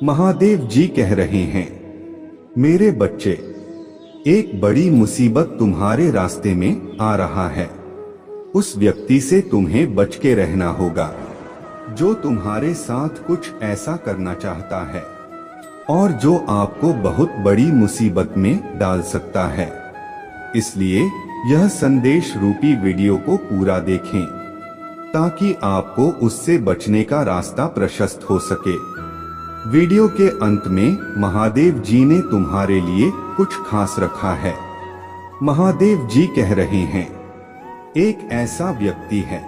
महादेव जी कह रहे हैं, मेरे बच्चे, एक बड़ी मुसीबत तुम्हारे रास्ते में आ रहा है। उस व्यक्ति से तुम्हें बच के रहना होगा जो तुम्हारे साथ कुछ ऐसा करना चाहता है और जो आपको बहुत बड़ी मुसीबत में डाल सकता है। इसलिए यह संदेश रूपी वीडियो को पूरा देखें ताकि आपको उससे बचने का रास्ता प्रशस्त हो सके। वीडियो के अंत में महादेव जी ने तुम्हारे लिए कुछ खास रखा है। महादेव जी कह रहे हैं, एक ऐसा व्यक्ति है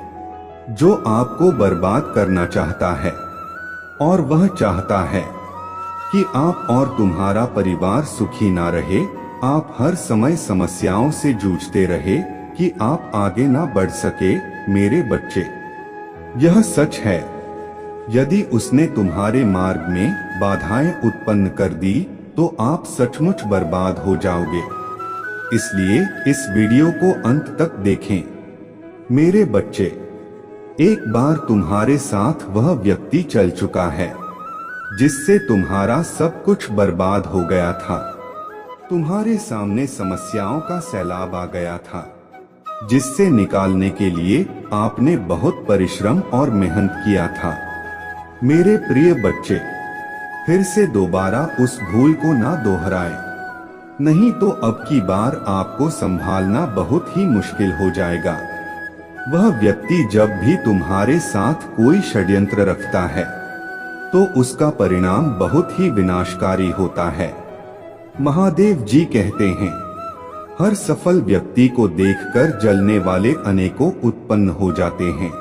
जो आपको बर्बाद करना चाहता है और वह चाहता है कि आप और तुम्हारा परिवार सुखी ना रहे। आप हर समय समस्याओं से जूझते रहे कि आप आगे ना बढ़ सके। मेरे बच्चे, यह सच है। यदि उसने तुम्हारे मार्ग में बाधाएं उत्पन्न कर दी तो आप सचमुच बर्बाद हो जाओगे। इसलिए इस वीडियो को अंत तक देखें। मेरे बच्चे, एक बार तुम्हारे साथ वह व्यक्ति चल चुका है जिससे तुम्हारा सब कुछ बर्बाद हो गया था। तुम्हारे सामने समस्याओं का सैलाब आ गया था जिससे निकालने के लिए आपने बहुत परिश्रम और मेहनत किया था। मेरे प्रिय बच्चे, फिर से दोबारा उस भूल को ना दोहराएं, नहीं तो अब की बार आपको संभालना बहुत ही मुश्किल हो जाएगा। वह व्यक्ति जब भी तुम्हारे साथ कोई षड्यंत्र रखता है तो उसका परिणाम बहुत ही विनाशकारी होता है। महादेव जी कहते हैं, हर सफल व्यक्ति को देखकर जलने वाले अनेकों उत्पन्न हो जाते हैं,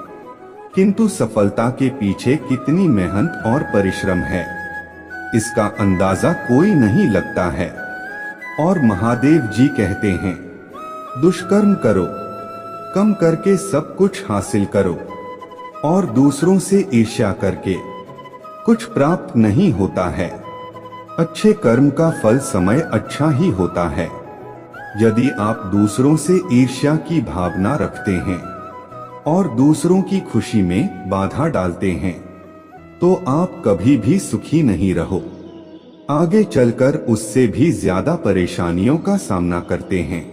किंतु सफलता के पीछे कितनी मेहनत और परिश्रम है इसका अंदाजा कोई नहीं लगता है। और महादेव जी कहते हैं, दुष्कर्म करो, कम करके सब कुछ हासिल करो और दूसरों से ईर्ष्या करके कुछ प्राप्त नहीं होता है। अच्छे कर्म का फल समय अच्छा ही होता है। यदि आप दूसरों से ईर्ष्या की भावना रखते हैं और दूसरों की खुशी में बाधा डालते हैं तो आप कभी भी सुखी नहीं रहो। आगे चलकर उससे भी ज्यादा परेशानियों का सामना करते हैं।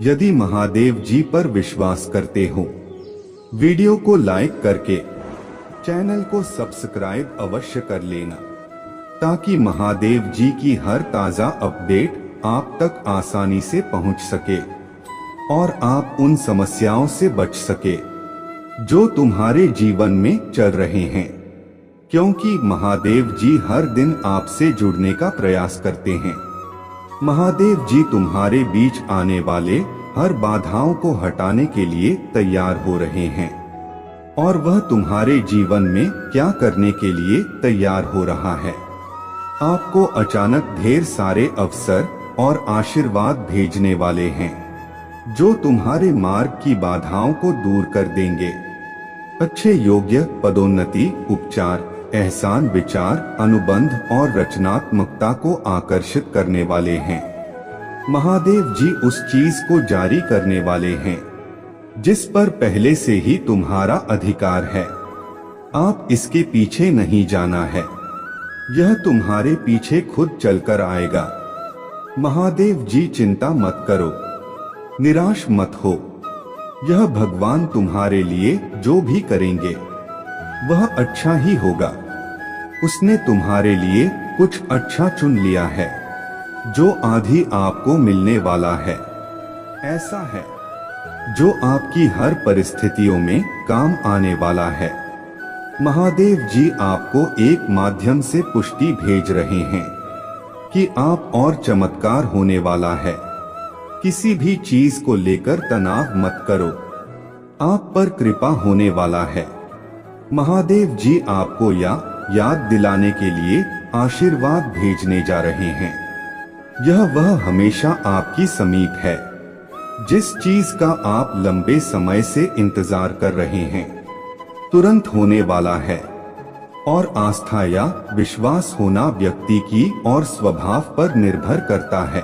यदि महादेव जी पर विश्वास करते हो, वीडियो को लाइक करके चैनल को सब्सक्राइब अवश्य कर लेना ताकि महादेव जी की हर ताजा अपडेट आप तक आसानी से पहुंच सके और आप उन समस्याओं से बच सके जो तुम्हारे जीवन में चल रहे हैं, क्योंकि महादेव जी हर दिन आपसे जुड़ने का प्रयास करते हैं। महादेव जी तुम्हारे बीच आने वाले हर बाधाओं को हटाने के लिए तैयार हो रहे हैं और वह तुम्हारे जीवन में क्या करने के लिए तैयार हो रहा है। आपको अचानक ढेर सारे अवसर और आशीर्वाद भेजने वाले हैं जो तुम्हारे मार्ग की बाधाओं को दूर कर देंगे। अच्छे योग्य, पदोन्नति, उपचार, एहसान, विचार, अनुबंध और रचनात्मकता को आकर्षित करने वाले हैं। महादेव जी उस चीज को जारी करने वाले हैं जिस पर पहले से ही तुम्हारा अधिकार है। आप इसके पीछे नहीं जाना है, यह तुम्हारे पीछे खुद चलकर आएगा। महादेव जी चिंता मत करो, निराश मत हो। यह भगवान तुम्हारे लिए जो भी करेंगे वह अच्छा ही होगा। उसने तुम्हारे लिए कुछ अच्छा चुन लिया है जो आधी आपको मिलने वाला है। ऐसा है जो आपकी हर परिस्थितियों में काम आने वाला है। महादेव जी आपको एक माध्यम से पुष्टि भेज रहे हैं कि आप और चमत्कार होने वाला है। किसी भी चीज को लेकर तनाव मत करो, आप पर कृपा होने वाला है। महादेव जी आपको याद दिलाने के लिए आशीर्वाद भेजने जा रहे हैं। यह वह हमेशा आपकी समीप है जिस चीज का आप लंबे समय से इंतजार कर रहे हैं, तुरंत होने वाला है। और आस्था या विश्वास होना व्यक्ति की और स्वभाव पर निर्भर करता है।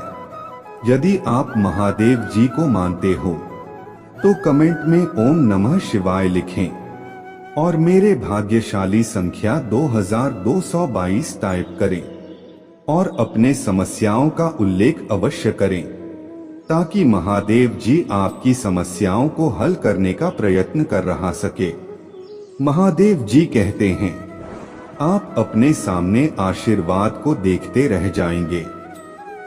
यदि आप महादेव जी को मानते हो तो कमेंट में ओम नमः शिवाय लिखें। और मेरे भाग्यशाली संख्या 2222 टाइप करें और अपने समस्याओं का उल्लेख अवश्य करें, ताकि महादेव जी आपकी समस्याओं को हल करने का प्रयत्न कर रहा सके। महादेव जी कहते हैं, आप अपने सामने आशीर्वाद को देखते रह जाएंगे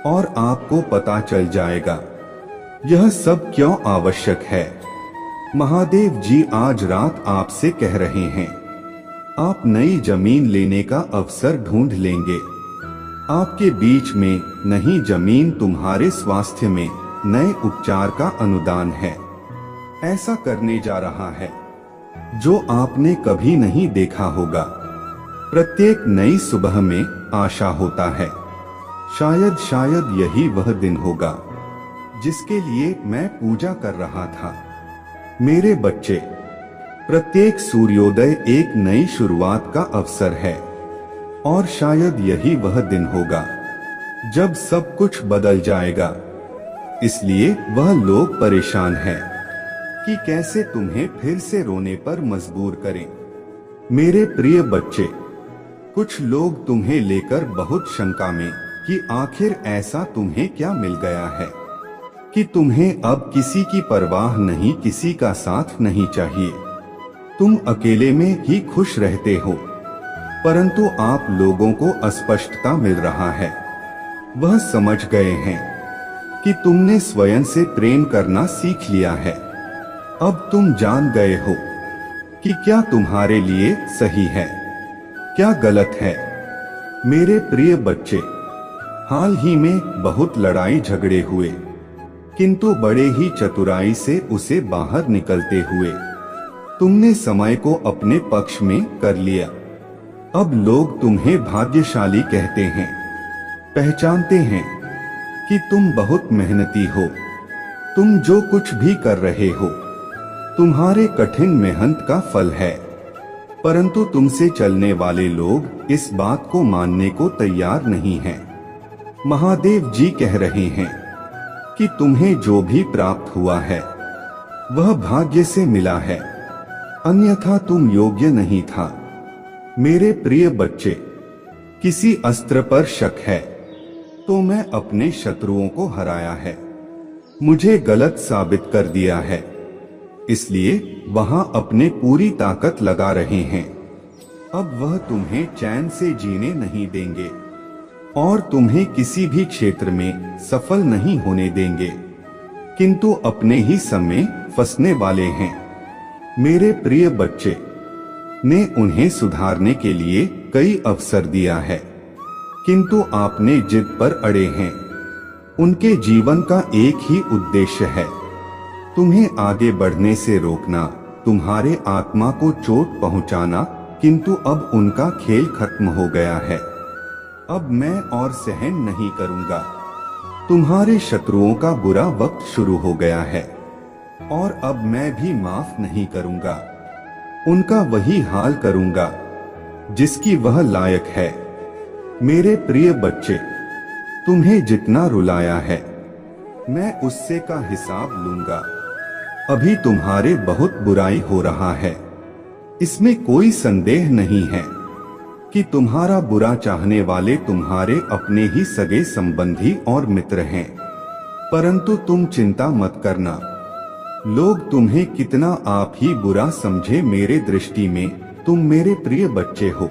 और आपको पता चल जाएगा यह सब क्यों आवश्यक है। महादेव जी आज रात आपसे कह रहे हैं, आप नई जमीन लेने का अवसर ढूंढ लेंगे। आपके बीच में नहीं जमीन तुम्हारे स्वास्थ्य में नए उपचार का अनुदान है। ऐसा करने जा रहा है जो आपने कभी नहीं देखा होगा। प्रत्येक नई सुबह में आशा होता है, शायद यही वह दिन होगा जिसके लिए मैं पूजा कर रहा था। मेरे बच्चे, प्रत्येक सूर्योदय एक नई शुरुआत का अवसर है और शायद यही वह दिन होगा जब सब कुछ बदल जाएगा। इसलिए वह लोग परेशान हैं कि कैसे तुम्हें फिर से रोने पर मजबूर करें। मेरे प्रिय बच्चे, कुछ लोग तुम्हें लेकर बहुत शंका में कि आखिर ऐसा तुम्हें क्या मिल गया है कि तुम्हें अब किसी की परवाह नहीं, किसी का साथ नहीं चाहिए। तुम अकेले में ही खुश रहते हो, परंतु आप लोगों को अस्पष्टता मिल रहा है। वह समझ गए हैं कि तुमने स्वयं से प्रेम करना सीख लिया है। अब तुम जान गए हो कि क्या तुम्हारे लिए सही है, क्या गलत है। मेरे प्रिय बच्चे, हाल ही में बहुत लड़ाई झगड़े हुए, किंतु बड़े ही चतुराई से उसे बाहर निकलते हुए तुमने समय को अपने पक्ष में कर लिया। अब लोग तुम्हें भाग्यशाली कहते हैं, पहचानते हैं कि तुम बहुत मेहनती हो। तुम जो कुछ भी कर रहे हो तुम्हारे कठिन मेहनत का फल है, परंतु तुमसे चलने वाले लोग इस बात को मानने को तैयार नहीं हैं। महादेव जी कह रहे हैं कि तुम्हें जो भी प्राप्त हुआ है वह भाग्य से मिला है, अन्यथा तुम योग्य नहीं था। मेरे प्रिय बच्चे, किसी अस्त्र पर शक है तो मैं अपने शत्रुओं को हराया है, मुझे गलत साबित कर दिया है, इसलिए वहां अपने पूरी ताकत लगा रहे हैं। अब वह तुम्हें चैन से जीने नहीं देंगे और तुम्हें किसी भी क्षेत्र में सफल नहीं होने देंगे, किंतु अपने ही समय फंसने वाले हैं। मेरे प्रिय बच्चे ने उन्हें सुधारने के लिए कई अवसर दिया है, किंतु आपने जिद पर अड़े हैं। उनके जीवन का एक ही उद्देश्य है, तुम्हें आगे बढ़ने से रोकना, तुम्हारे आत्मा को चोट पहुंचाना, किंतु अब उनका खेल खत्म हो गया है। अब मैं और सहन नहीं करूंगा। तुम्हारे शत्रुओं का बुरा वक्त शुरू हो गया है और अब मैं भी माफ नहीं करूंगा। उनका वही हाल करूंगा जिसकी वह लायक है। मेरे प्रिय बच्चे, तुम्हें जितना रुलाया है मैं उससे का हिसाब लूंगा। अभी तुम्हारे बहुत बुराई हो रहा है, इसमें कोई संदेह नहीं है कि तुम्हारा बुरा चाहने वाले तुम्हारे अपने ही सगे संबंधी और मित्र हैं, परंतु तुम चिंता मत करना। लोग तुम्हें कितना आप ही बुरा समझे, मेरे दृष्टि में तुम मेरे प्रिय बच्चे हो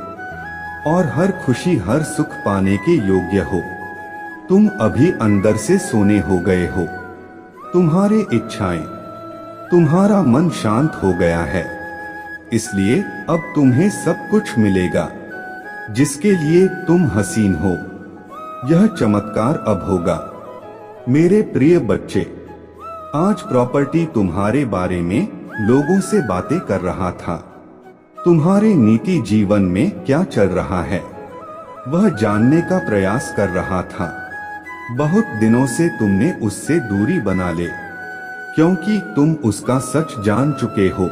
और हर खुशी हर सुख पाने के योग्य हो। तुम अभी अंदर से सोने हो गए हो, तुम्हारे इच्छाएं, तुम्हारा मन शांत हो गया है, इसलिए अब तुम्हें सब कुछ मिलेगा जिसके लिए तुम हसीन हो। यह चमत्कार अब होगा। मेरे प्रिय बच्चे, आज प्रॉपर्टी तुम्हारे बारे में लोगों से बातें कर रहा था। तुम्हारे नीति जीवन में क्या चल रहा है वह जानने का प्रयास कर रहा था। बहुत दिनों से तुमने उससे दूरी बना ले, क्योंकि तुम उसका सच जान चुके हो।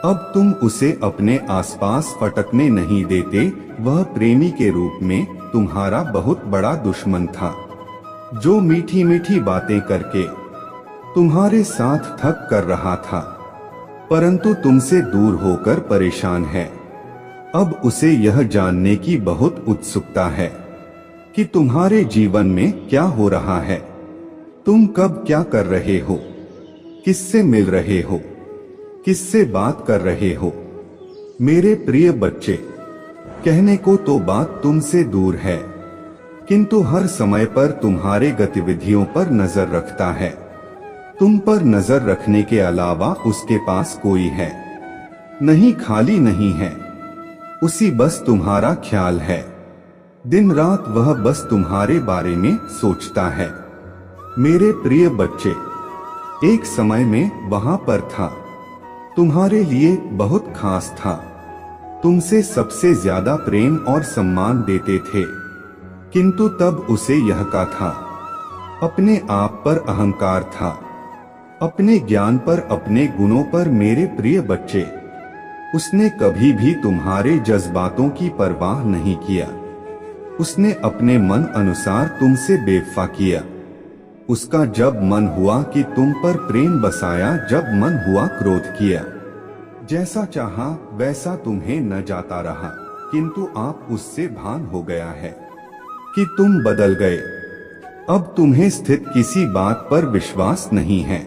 अब तुम उसे अपने आसपास फटकने नहीं देते। वह प्रेमी के रूप में तुम्हारा बहुत बड़ा दुश्मन था, जो मीठी मीठी बातें करके तुम्हारे साथ ठग कर रहा था। परंतु तुमसे दूर होकर परेशान है। अब उसे यह जानने की बहुत उत्सुकता है कि तुम्हारे जीवन में क्या हो रहा है, तुम कब क्या कर रहे हो, किससे मिल रहे हो, किससे बात कर रहे हो। मेरे प्रिय बच्चे, कहने को तो बात तुमसे दूर है, किंतु हर समय पर तुम्हारे गतिविधियों पर नजर रखता है। तुम पर नजर रखने के अलावा उसके पास कोई है नहीं, खाली नहीं है। उसी बस तुम्हारा ख्याल है। दिन रात वह बस तुम्हारे बारे में सोचता है। मेरे प्रिय बच्चे, एक समय में वहां पर था, तुम्हारे लिए बहुत खास था, तुमसे सबसे ज्यादा प्रेम और सम्मान देते थे, किंतु तब उसे यह का था, अपने आप पर अहंकार था, अपने ज्ञान पर, अपने गुणों पर। मेरे प्रिय बच्चे, उसने कभी भी तुम्हारे जज्बातों की परवाह नहीं किया। उसने अपने मन अनुसार तुमसे बेवफा किया। उसका जब मन हुआ कि तुम पर प्रेम बसाया, जब मन हुआ क्रोध किया। जैसा चाहा वैसा तुम्हें न जाता रहा, किंतु आप उससे भान हो गया है कि तुम बदल गए। अब तुम्हें स्थित किसी बात पर विश्वास नहीं है।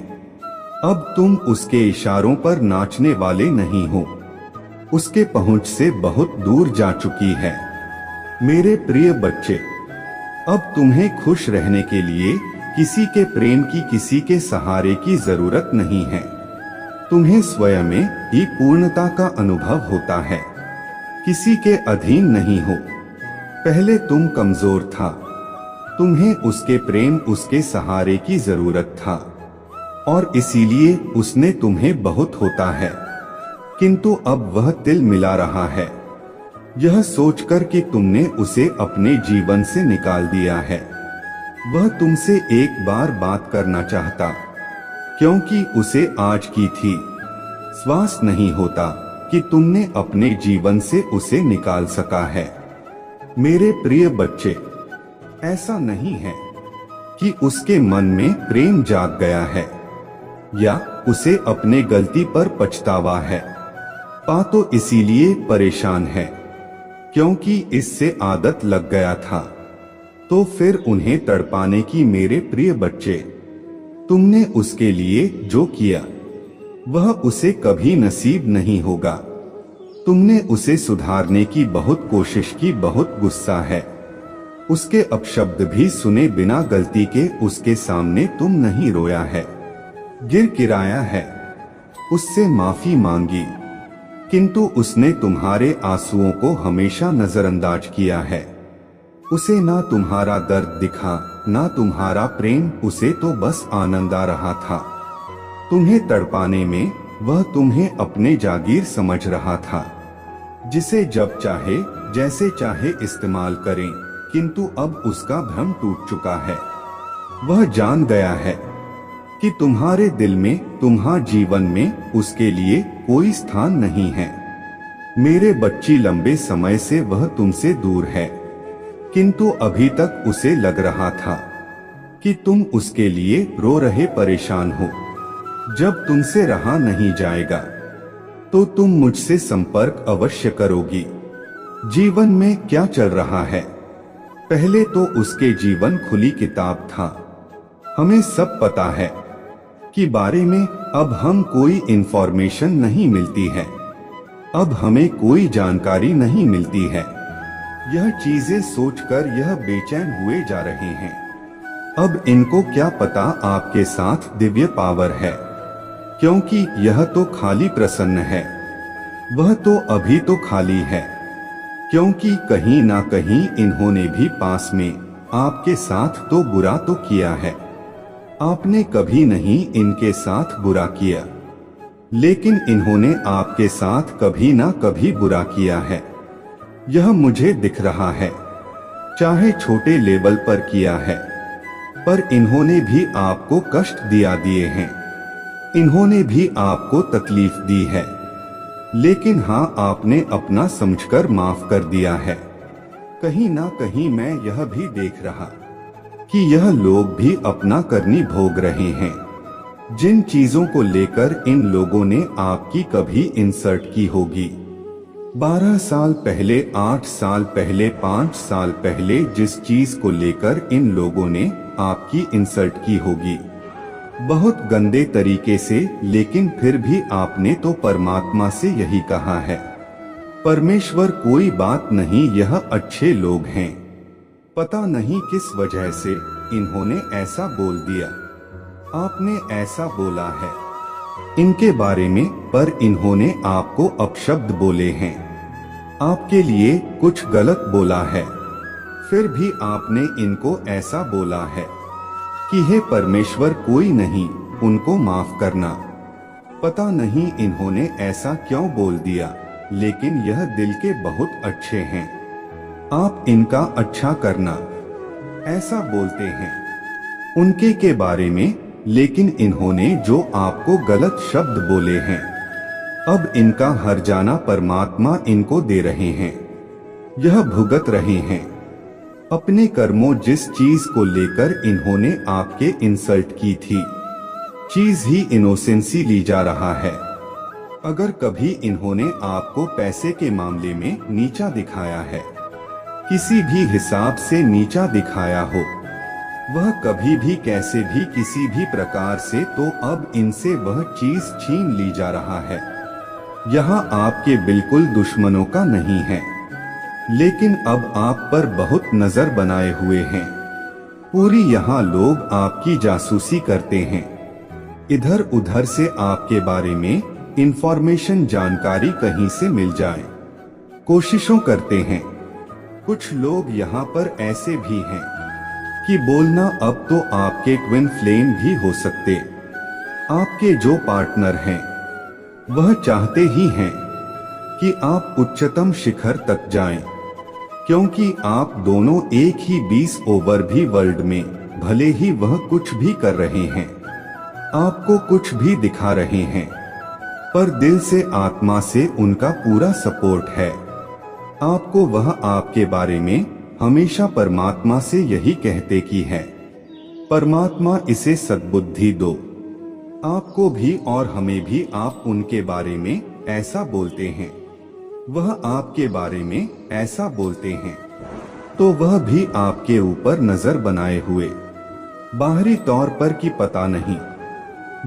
अब तुम उसके इशारों पर नाचने वाले नहीं हो। उसके पहुंच से बहुत दूर जा चुकी है। मेरे प्रिय बच्चे, अब तुम्हें खुश रहने के लिए किसी के प्रेम की, किसी के सहारे की जरूरत नहीं है। तुम्हें स्वयं में ही पूर्णता का अनुभव होता है, किसी के अधीन नहीं हो। पहले तुम कमजोर था, तुम्हें उसके प्रेम, उसके सहारे की जरूरत था, और इसीलिए उसने तुम्हें बहुत होता है। किंतु अब वह तिल मिला रहा है, यह सोचकर कि तुमने उसे अपने जीवन से निकाल दिया है। वह तुमसे एक बार बात करना चाहता, क्योंकि उसे आज की थी श्वास नहीं होता कि तुमने अपने जीवन से उसे निकाल सका है। मेरे प्रिय बच्चे, ऐसा नहीं है कि उसके मन में प्रेम जाग गया है या उसे अपने गलती पर पछतावा है। पा तो इसीलिए परेशान है क्योंकि इससे आदत लग गया था। तो फिर उन्हें तड़पाने की। मेरे प्रिय बच्चे, तुमने उसके लिए जो किया वह उसे कभी नसीब नहीं होगा। तुमने उसे सुधारने की बहुत कोशिश की, बहुत गुस्सा है। उसके अपशब्द भी सुने बिना गलती के, उसके सामने तुम नहीं रोया है, गिर गिराया है, उससे माफी मांगी, किंतु उसने तुम्हारे आंसुओं को हमेशा नजरअंदाज किया है। उसे ना तुम्हारा दर्द दिखा, ना तुम्हारा प्रेम, उसे तो बस आनंद आ रहा था। तुम्हें तड़पाने में वह तुम्हें अपने जागीर समझ रहा था, जिसे जब चाहे जैसे चाहे इस्तेमाल करें। किंतु अब उसका भ्रम टूट चुका है। वह जान गया है कि तुम्हारे दिल में, तुम्हारे जीवन में उसके लिए कोई स्थान नहीं है। मेरे बच्ची, लंबे समय से वह तुमसे दूर है, किंतु अभी तक उसे लग रहा था कि तुम उसके लिए रो रहे, परेशान हो। जब तुमसे रहा नहीं जाएगा तो तुम मुझसे संपर्क अवश्य करोगी। जीवन में क्या चल रहा है, पहले तो उसके जीवन खुली किताब था। हमें सब पता है कि बारे में अब हम कोई इंफॉर्मेशन नहीं मिलती है, अब हमें कोई जानकारी नहीं मिलती है। यह चीजें सोचकर यह बेचैन हुए जा रहे हैं। अब इनको क्या पता आपके साथ दिव्य पावर है, क्योंकि यह तो खाली प्रसन्न है, वह तो अभी तो खाली है, क्योंकि कहीं ना कहीं इन्होंने भी पास में आपके साथ तो बुरा तो किया है। आपने कभी नहीं इनके साथ बुरा किया, लेकिन इन्होंने आपके साथ कभी ना कभी बुरा किया है। यह मुझे दिख रहा है, चाहे छोटे लेवल पर किया है, पर इन्होंने भी आपको कष्ट दिए हैं, इन्होंने भी आपको तकलीफ दी है, लेकिन हाँ, आपने अपना समझकर माफ कर दिया है। कहीं ना कहीं मैं यह भी देख रहा कि यह लोग भी अपना करनी भोग रहे हैं। जिन चीजों को लेकर इन लोगों ने आपकी कभी इंसल्ट की होगी, 12 साल पहले, 8 साल पहले, 5 साल पहले जिस चीज को लेकर इन लोगों ने आपकी इंसल्ट की होगी, बहुत गंदे तरीके से, लेकिन फिर भी आपने तो परमात्मा से यही कहा है, परमेश्वर कोई बात नहीं, यह अच्छे लोग हैं। पता नहीं किस वजह से इन्होंने ऐसा बोल दिया, आपने ऐसा बोला है इनके बारे में, पर इन्होंने आपको अपशब्द बोले हैं, आपके लिए कुछ गलत बोला है, फिर भी आपने इनको ऐसा बोला है कि हे परमेश्वर कोई नहीं, उनको माफ करना। पता नहीं इन्होंने ऐसा क्यों बोल दिया, लेकिन यह दिल के बहुत अच्छे हैं, आप इनका अच्छा करना, ऐसा बोलते हैं उनके के बारे में, लेकिन इन्होंने जो आपको गलत शब्द बोले हैं, अब इनका हर्जाना परमात्मा इनको दे रहे हैं, यह भुगत रहे हैं अपने कर्मों। जिस चीज को लेकर इन्होंने आपके इंसल्ट की थी, चीज ही इनोसेंसी ली जा रहा है। अगर कभी इन्होंने आपको पैसे के मामले में नीचा दिखाया है, किसी भी हिसाब से नीचा दिखाया हो, वह कभी भी कैसे भी किसी भी प्रकार से, तो अब इनसे वह चीज छीन ली जा रहा है। यहाँ आपके बिल्कुल दुश्मनों का नहीं है, लेकिन अब आप पर बहुत नजर बनाए हुए हैं। पूरी यहाँ लोग आपकी जासूसी करते हैं, इधर उधर से आपके बारे में इंफॉर्मेशन, जानकारी कहीं से मिल जाए, कोशिशों करते हैं। कुछ लोग यहाँ पर ऐसे भी हैं कि बोलना अब तो आपके ट्विन फ्लेम भी हो सकते, आपके जो पार्टनर हैं वह चाहते ही हैं कि आप उच्चतम शिखर तक जाएं, क्योंकि आप दोनों एक ही 20 ओवर भी वर्ल्ड में, भले ही वह कुछ भी कर रहे हैं, आपको कुछ भी दिखा रहे हैं, पर दिल से, आत्मा से उनका पूरा सपोर्ट है आपको। वह आपके बारे में हमेशा परमात्मा से यही कहते कि है, परमात्मा इसे सद्बुद्धि दो, आपको भी और हमें भी। आप उनके बारे में ऐसा बोलते हैं, वह आपके बारे में ऐसा बोलते हैं, तो वह भी आपके ऊपर नजर बनाए हुए, बाहरी तौर पर कि पता नहीं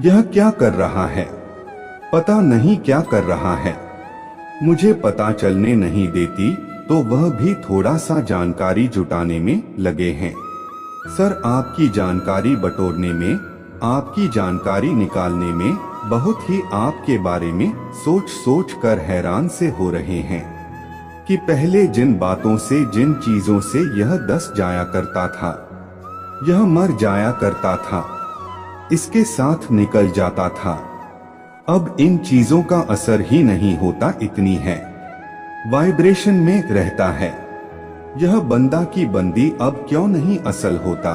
यह क्या कर रहा है, पता नहीं क्या कर रहा है, मुझे पता चलने नहीं देती, तो वह भी थोड़ा सा जानकारी जुटाने में लगे हैं। सर, आपकी जानकारी बटोरने में, आपकी जानकारी निकालने में, बहुत ही आपके बारे में सोच सोच कर हैरान से हो रहे हैं कि पहले जिन बातों से, जिन चीजों से यह दस जाया करता था, यह मर जाया करता था, इसके साथ निकल जाता था, अब इन चीजों का असर ही नहीं होता, इतनी है वाइब्रेशन में रहता है। यह बंदा की बंदी अब क्यों नहीं असल होता,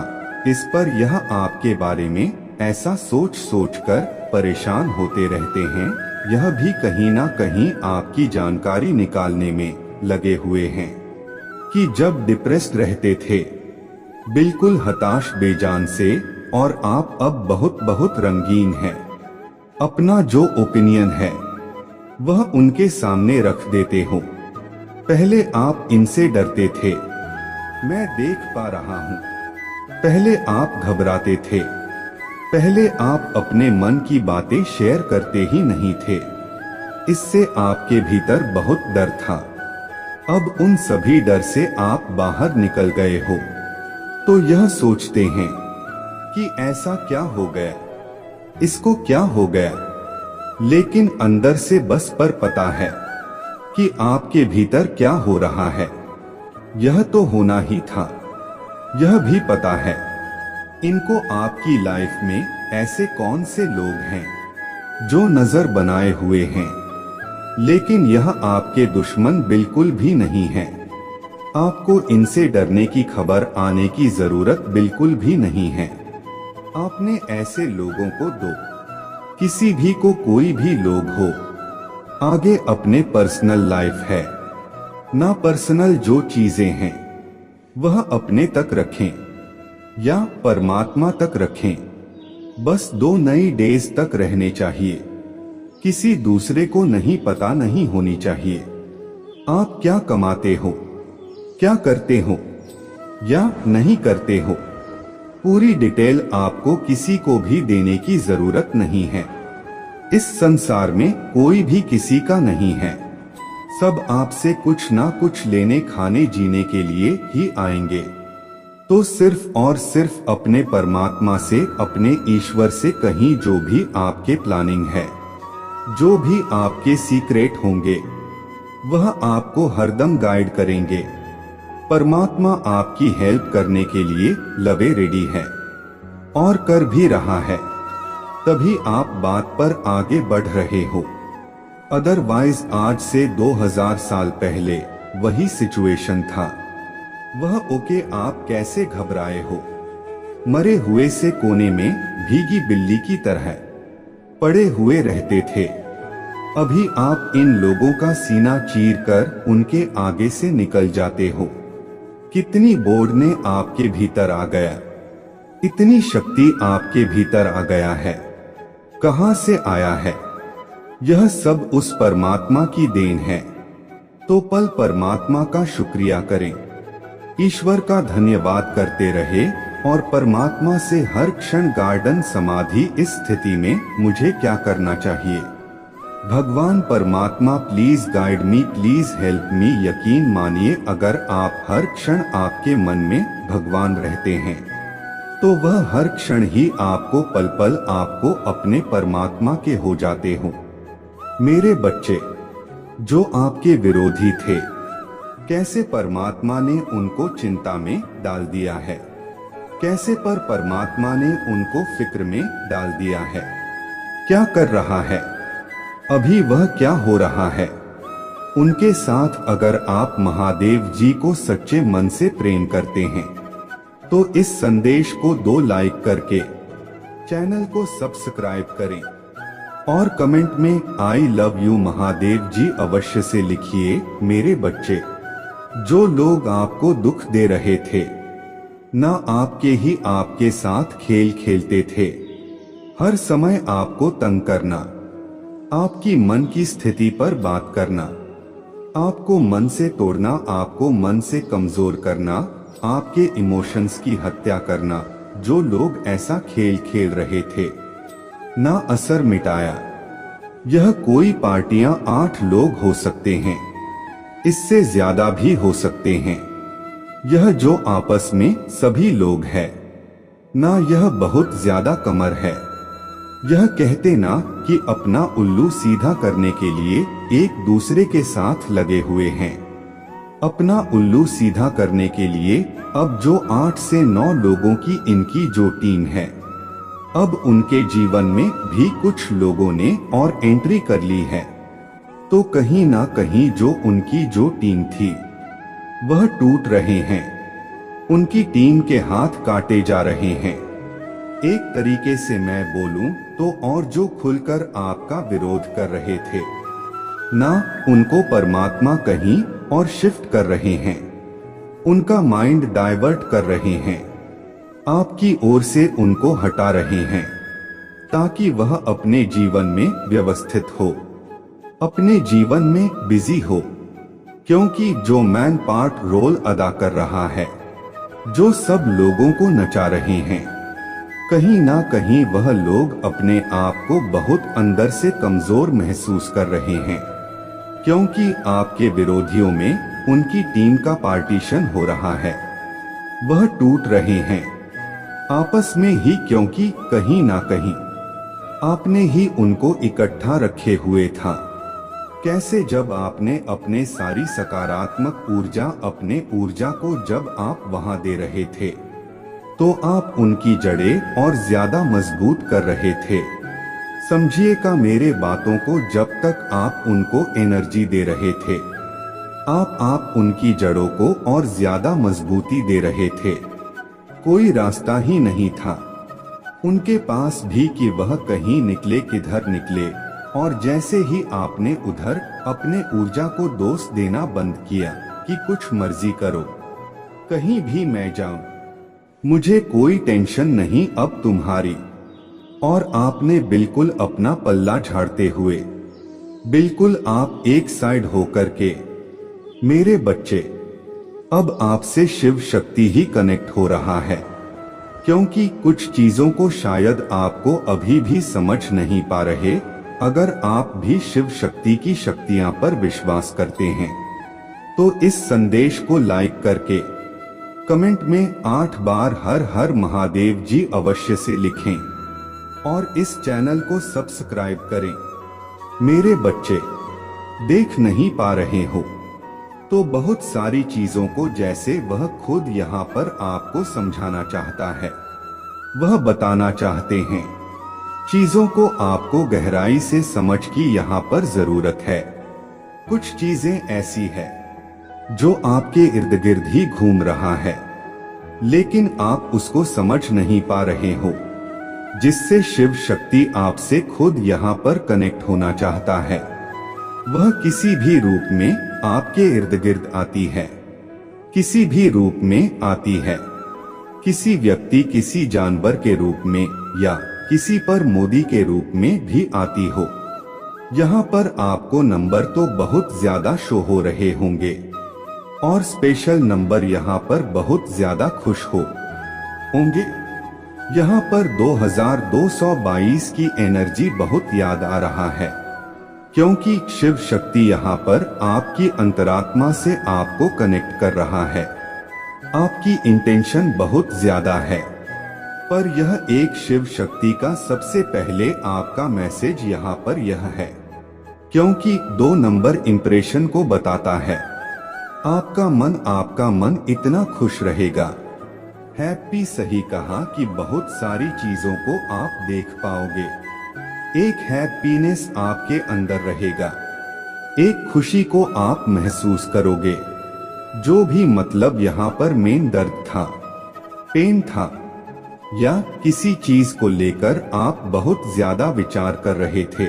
इस पर यह आपके बारे में ऐसा सोच सोच कर परेशान होते रहते हैं। यह भी कहीं ना कहीं आपकी जानकारी निकालने में लगे हुए हैं कि जब डिप्रेस्ड रहते थे, बिल्कुल हताश बेजान से, और आप अब बहुत बहुत रंगीन हैं, अपना जो ओपिनियन है वह उनके सामने रख देते हो। पहले आप इनसे डरते थे, मैं देख पा रहा हूँ, पहले आप घबराते थे, पहले आप अपने मन की बातें शेयर करते ही नहीं थे, इससे आपके भीतर बहुत डर था। अब उन सभी डर से आप बाहर निकल गए हो, तो यह सोचते हैं कि ऐसा क्या हो गया, इसको क्या हो गया, लेकिन अंदर से बस पर पता है कि आपके भीतर क्या हो रहा है, यह तो होना ही था। यह भी पता है इनको आपकी लाइफ में ऐसे कौन से लोग हैं जो नजर बनाए हुए हैं, लेकिन यह आपके दुश्मन बिल्कुल भी नहीं है। आपको इनसे डरने की खबर आने की जरूरत बिल्कुल भी नहीं है। आपने ऐसे लोगों को दो, किसी भी को, कोई भी लोग हो, आगे अपने पर्सनल लाइफ है ना, पर्सनल जो चीजें हैं वह अपने तक रखें या परमात्मा तक रखें। बस 2 नई डेज तक रहने चाहिए। किसी दूसरे को नहीं पता नहीं होनी चाहिए आप क्या कमाते हो, क्या करते हो या नहीं करते हो। पूरी डिटेल आपको किसी को भी देने की जरूरत नहीं है। इस संसार में कोई भी किसी का नहीं है। सब आपसे कुछ ना कुछ लेने खाने जीने के लिए ही आएंगे। तो सिर्फ और सिर्फ अपने परमात्मा से, अपने ईश्वर से कहीं जो भी आपके प्लानिंग है, जो भी आपके सीक्रेट होंगे, वह आपको हरदम गाइड करेंगे। परमात्मा आपकी हेल्प करने के लिए लवे रेडी है और कर भी रहा है, तभी आप बात पर आगे बढ़ रहे हो। अदरवाइज आज से 2000 साल पहले वही सिचुएशन था। वह ओके आप कैसे घबराए हो। मरे हुए से कोने में भीगी बिल्ली की तरह पड़े हुए रहते थे। अभी आप इन लोगों का सीना चीर कर उनके आगे से निकल जाते हो। कितनी बोर्ड ने आपके भीतर आ गया, इतनी शक्ति आपके भीतर आ गया है। कहां से आया है? यह सब उस परमात्मा की देन है। तो पल परमात्मा का शुक्रिया करें, ईश्वर का धन्यवाद करते रहे और परमात्मा से हर क्षण गार्डन समाधि इस स्थिति में मुझे क्या करना चाहिए। भगवान परमात्मा please guide me, please help me. यकीन मानिए अगर आप हर क्षण आपके मन में भगवान रहते हैं तो वह हर क्षण ही आपको पल पल आपको अपने परमात्मा के हो जाते हो। मेरे बच्चे, जो आपके विरोधी थे, कैसे परमात्मा ने उनको चिंता में डाल दिया है, कैसे परमात्मा ने उनको फिक्र में डाल दिया है। क्या कर रहा है अभी, वह क्या हो रहा है उनके साथ। अगर आप महादेव जी को सच्चे मन से प्रेम करते हैं तो इस संदेश को 2 लाइक करके चैनल को सब्सक्राइब करें और कमेंट में आई लव यू महादेव जी अवश्य से लिखिए। मेरे बच्चे, जो लोग आपको दुख दे रहे थे, ना आपके ही आपके साथ खेल खेलते थे, हर समय आपको तंग करना, आपकी मन की स्थिति पर बात करना, आपको मन से तोड़ना, आपको मन से कमजोर करना, आपके इमोशंस की हत्या करना, जो लोग ऐसा खेल खेल रहे थे, ना असर मिटाया। यह कोई पार्टियां 8 लोग हो सकते हैं, इससे ज्यादा भी हो सकते हैं। यह जो आपस में सभी लोग हैं, ना यह बहुत ज्यादा कमर है। यह कहते ना कि अपना उल्लू सीधा करने के लिए एक दूसरे के साथ लगे हुए हैं। अपना उल्लू सीधा करने के लिए अब जो 8 से 9 लोगों की इनकी जो टीम है, अब उनके जीवन में भी कुछ लोगों ने और एंट्री कर ली है। तो कहीं ना कहीं जो उनकी जो टीम थी वह टूट रहे हैं, उनकी टीम के हाथ काटे जा रहे हैं। एक तरीके से मैं बोलूं तो और जो खुलकर आपका विरोध कर रहे थे ना, उनको परमात्मा कहीं और शिफ्ट कर रहे हैं, उनका माइंड डाइवर्ट कर रहे हैं, आपकी ओर से उनको हटा रहे हैं ताकि वह अपने जीवन में व्यवस्थित हो, अपने जीवन में बिजी हो। क्योंकि जो मैन पार्ट रोल अदा कर रहा है, जो सब लोगों को नचा रहे हैं, कहीं ना कहीं वह लोग अपने आप को बहुत अंदर से कमजोर महसूस कर रहे हैं। क्योंकि आपके विरोधियों में उनकी टीम का पार्टीशन हो रहा है, वह टूट रहे हैं आपस में ही, क्योंकि कहीं ना कहीं आपने ही उनको इकट्ठा रखे हुए था। कैसे जब आपने अपने सारी सकारात्मक ऊर्जा, अपने ऊर्जा को जब आप वहां दे रहे थे तो आप उनकी जड़ें और ज्यादा मजबूत कर रहे थे। समझिएगा मेरे बातों को, जब तक आप उनको एनर्जी दे रहे थे, आप उनकी जड़ों को और ज्यादा मजबूती दे रहे थे। कोई रास्ता ही नहीं था उनके पास भी कि वह कहीं निकले, किधर निकले। और जैसे ही आपने उधर अपने ऊर्जा को दोष देना बंद किया कि कुछ मर्जी करो, कहीं भी मैं जाऊं, मुझे कोई टेंशन नहीं अब तुम्हारी, और आपने बिल्कुल अपना पल्ला झाड़ते हुए बिल्कुल आप एक साइड होकर के, मेरे बच्चे, अब आपसे शिव शक्ति ही कनेक्ट हो रहा है, क्योंकि कुछ चीजों को शायद आपको अभी भी समझ नहीं पा रहे। अगर आप भी शिव शक्ति की शक्तियां पर विश्वास करते हैं तो इस संदेश को लाइक करके कमेंट में 8 बार हर हर महादेव जी अवश्य से लिखें और इस चैनल को सब्सक्राइब करें। मेरे बच्चे, देख नहीं पा रहे हो तो बहुत सारी चीजों को जैसे वह खुद यहाँ पर आपको समझाना चाहता है, वह बताना चाहते हैं, चीजों को आपको गहराई से समझ की यहाँ पर जरूरत है। कुछ चीजें ऐसी है जो आपके इर्द गिर्द ही घूम रहा है, लेकिन आप उसको समझ नहीं पा रहे हो, जिससे शिव शक्ति आपसे खुद यहाँ पर कनेक्ट होना चाहता है। वह किसी भी रूप में आपके इर्द गिर्द आती है, किसी भी रूप में आती है, किसी व्यक्ति, किसी जानवर के रूप में या किसी पर मोदी के रूप में भी आती हो। यहाँ पर आपको नंबर तो बहुत ज्यादा शो हो रहे होंगे और स्पेशल नंबर यहाँ पर बहुत ज्यादा खुश होंगे। यहाँ पर 2222 की एनर्जी बहुत याद आ रहा है, क्योंकि शिव शक्ति यहाँ पर आपकी अंतरात्मा से आपको कनेक्ट कर रहा है। आपकी इंटेंशन बहुत ज्यादा है, पर यह एक शिव शक्ति का सबसे पहले आपका मैसेज यहाँ पर यह है, क्योंकि 2 नंबर इंप्रेशन को बताता है। आपका मन इतना खुश रहेगा, हैप्पी, सही कहा कि बहुत सारी चीजों को आप देख पाओगे। एक हैप्पीनेस आपके अंदर रहेगा, एक खुशी को आप महसूस करोगे। जो भी मतलब यहाँ पर मेन दर्द था, पेन था, या किसी चीज को लेकर आप बहुत ज्यादा विचार कर रहे थे,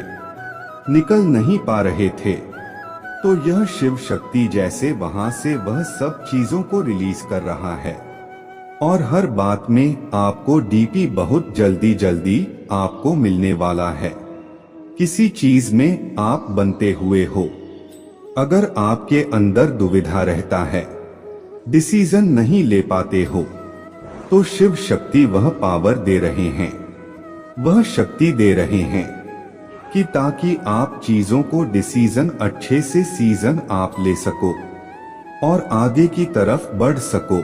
निकल नहीं पा रहे थे, तो यह शिव शक्ति जैसे वहां से वह सब चीजों को रिलीज कर रहा है। और हर बात में आपको डीपी बहुत जल्दी जल्दी आपको मिलने वाला है। किसी चीज में आप बनते हुए हो, अगर आपके अंदर दुविधा रहता है, डिसीजन नहीं ले पाते हो, तो शिव शक्ति वह पावर दे रहे हैं, वह शक्ति दे रहे हैं कि ताकि आप चीजों को डिसीजन अच्छे से सीजन आप ले सको और आगे की तरफ बढ़ सको।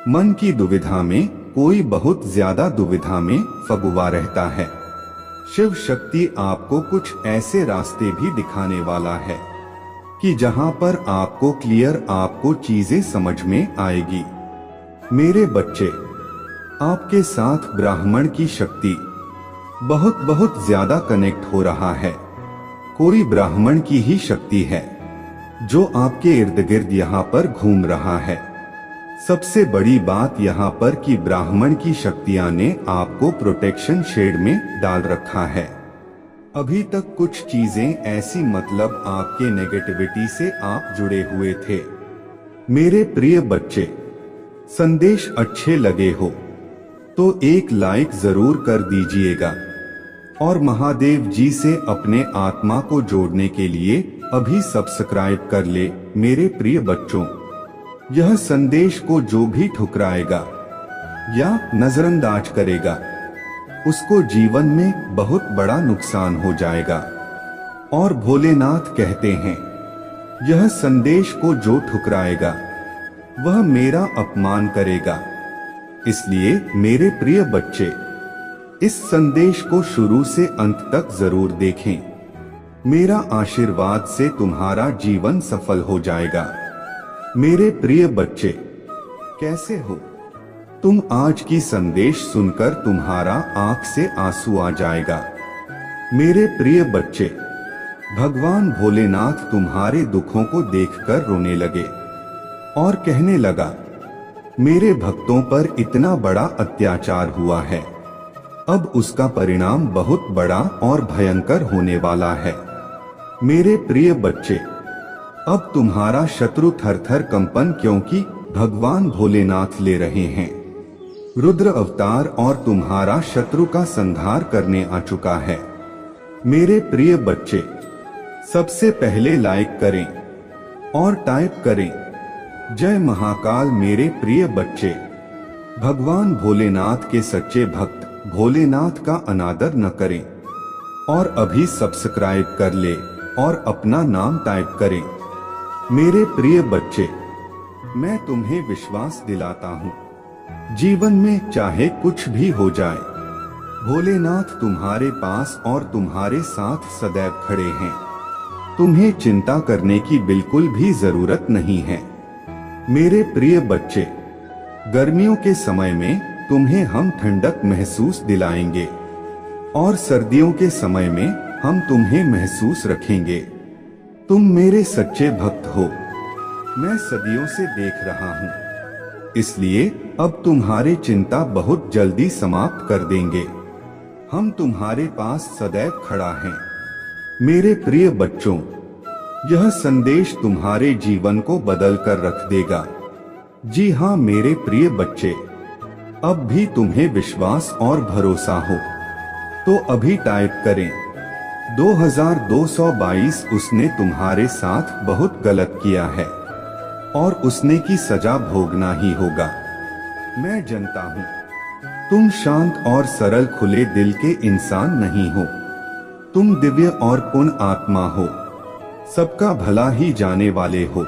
मन की दुविधा में कोई बहुत ज्यादा दुविधा में फगुआ रहता है, शिव शक्ति आपको कुछ ऐसे रास्ते भी दिखाने वाला है कि जहां पर आपको क्लियर आपको चीजें समझ में आएगी। मेरे बच्चे, आपके साथ ब्राह्मण की शक्ति बहुत ज्यादा कनेक्ट हो रहा है। कोई ब्राह्मण की ही शक्ति है जो आपके इर्द गिर्द यहाँ पर घूम रहा है। सबसे बड़ी बात यहाँ पर कि ब्राह्मण की शक्तियां ने आपको प्रोटेक्शन शेड में डाल रखा है। अभी तक कुछ चीजें ऐसी मतलब आपके नेगेटिविटी से आप जुड़े हुए थे। मेरे प्रिय बच्चे, संदेश अच्छे लगे हो तो एक लाइक जरूर कर दीजिएगा और महादेव जी से अपने आत्मा को जोड़ने के लिए अभी सब्सक्राइब कर ले। मेरे प्रिय बच्चों, यह संदेश को जो भी ठुकराएगा या नजरअंदाज करेगा, उसको जीवन में बहुत बड़ा नुकसान हो जाएगा। और भोलेनाथ कहते हैं, यह संदेश को जो ठुकराएगा वह मेरा अपमान करेगा। इसलिए मेरे प्रिय बच्चे, इस संदेश को शुरू से अंत तक जरूर देखें। मेरा आशीर्वाद से तुम्हारा जीवन सफल हो जाएगा। मेरे प्रिय बच्चे, कैसे हो तुम? आज की संदेश सुनकर तुम्हारा आंख से आंसू आ जाएगा। मेरे प्रिय बच्चे, भगवान भोलेनाथ तुम्हारे दुखों को देखकर रोने लगे और कहने लगा, मेरे भक्तों पर इतना बड़ा अत्याचार हुआ है, अब उसका परिणाम बहुत बड़ा और भयंकर होने वाला है। मेरे प्रिय बच्चे, अब तुम्हारा शत्रु थर थर कंपन, क्योंकि भगवान भोलेनाथ ले रहे हैं। रुद्र अवतार और तुम्हारा शत्रु का संहार करने आ चुका है। मेरे प्रिय बच्चे, सबसे पहले लाइक करें और टाइप करें जय महाकाल। मेरे प्रिय बच्चे, भगवान भोलेनाथ के सच्चे भक्त भोलेनाथ का अनादर न करें और अभी सब्सक्राइब कर ले और अपना नाम टाइप करें। मेरे प्रिय बच्चे, मैं तुम्हें विश्वास दिलाता हूँ, जीवन में चाहे कुछ भी हो जाए, भोलेनाथ तुम्हारे पास और तुम्हारे साथ सदैव खड़े हैं। तुम्हें चिंता करने की बिल्कुल भी जरूरत नहीं है। मेरे प्रिय बच्चे, गर्मियों के समय में तुम्हें हम ठंडक महसूस दिलाएंगे और सर्दियों के समय में हम तुम्हें महसूस रखेंगे। तुम मेरे सच्चे भक्त हो, मैं सदियों से देख रहा हूँ, इसलिए अब तुम्हारी चिंता बहुत जल्दी समाप्त कर देंगे। हम तुम्हारे पास सदैव खड़ा हैं। मेरे प्रिय बच्चों, यह संदेश तुम्हारे जीवन को बदल कर रख देगा। जी हाँ मेरे प्रिय बच्चे, अब भी तुम्हें विश्वास और भरोसा हो तो अभी टाइप करें 2222। उसने तुम्हारे साथ बहुत गलत किया है और उसने की सजा भोगना ही होगा। मैं जानता हूँ तुम शांत और सरल खुले दिल के इंसान नहीं हो। तुम दिव्य और पुण्य आत्मा हो, सबका भला ही जाने वाले हो,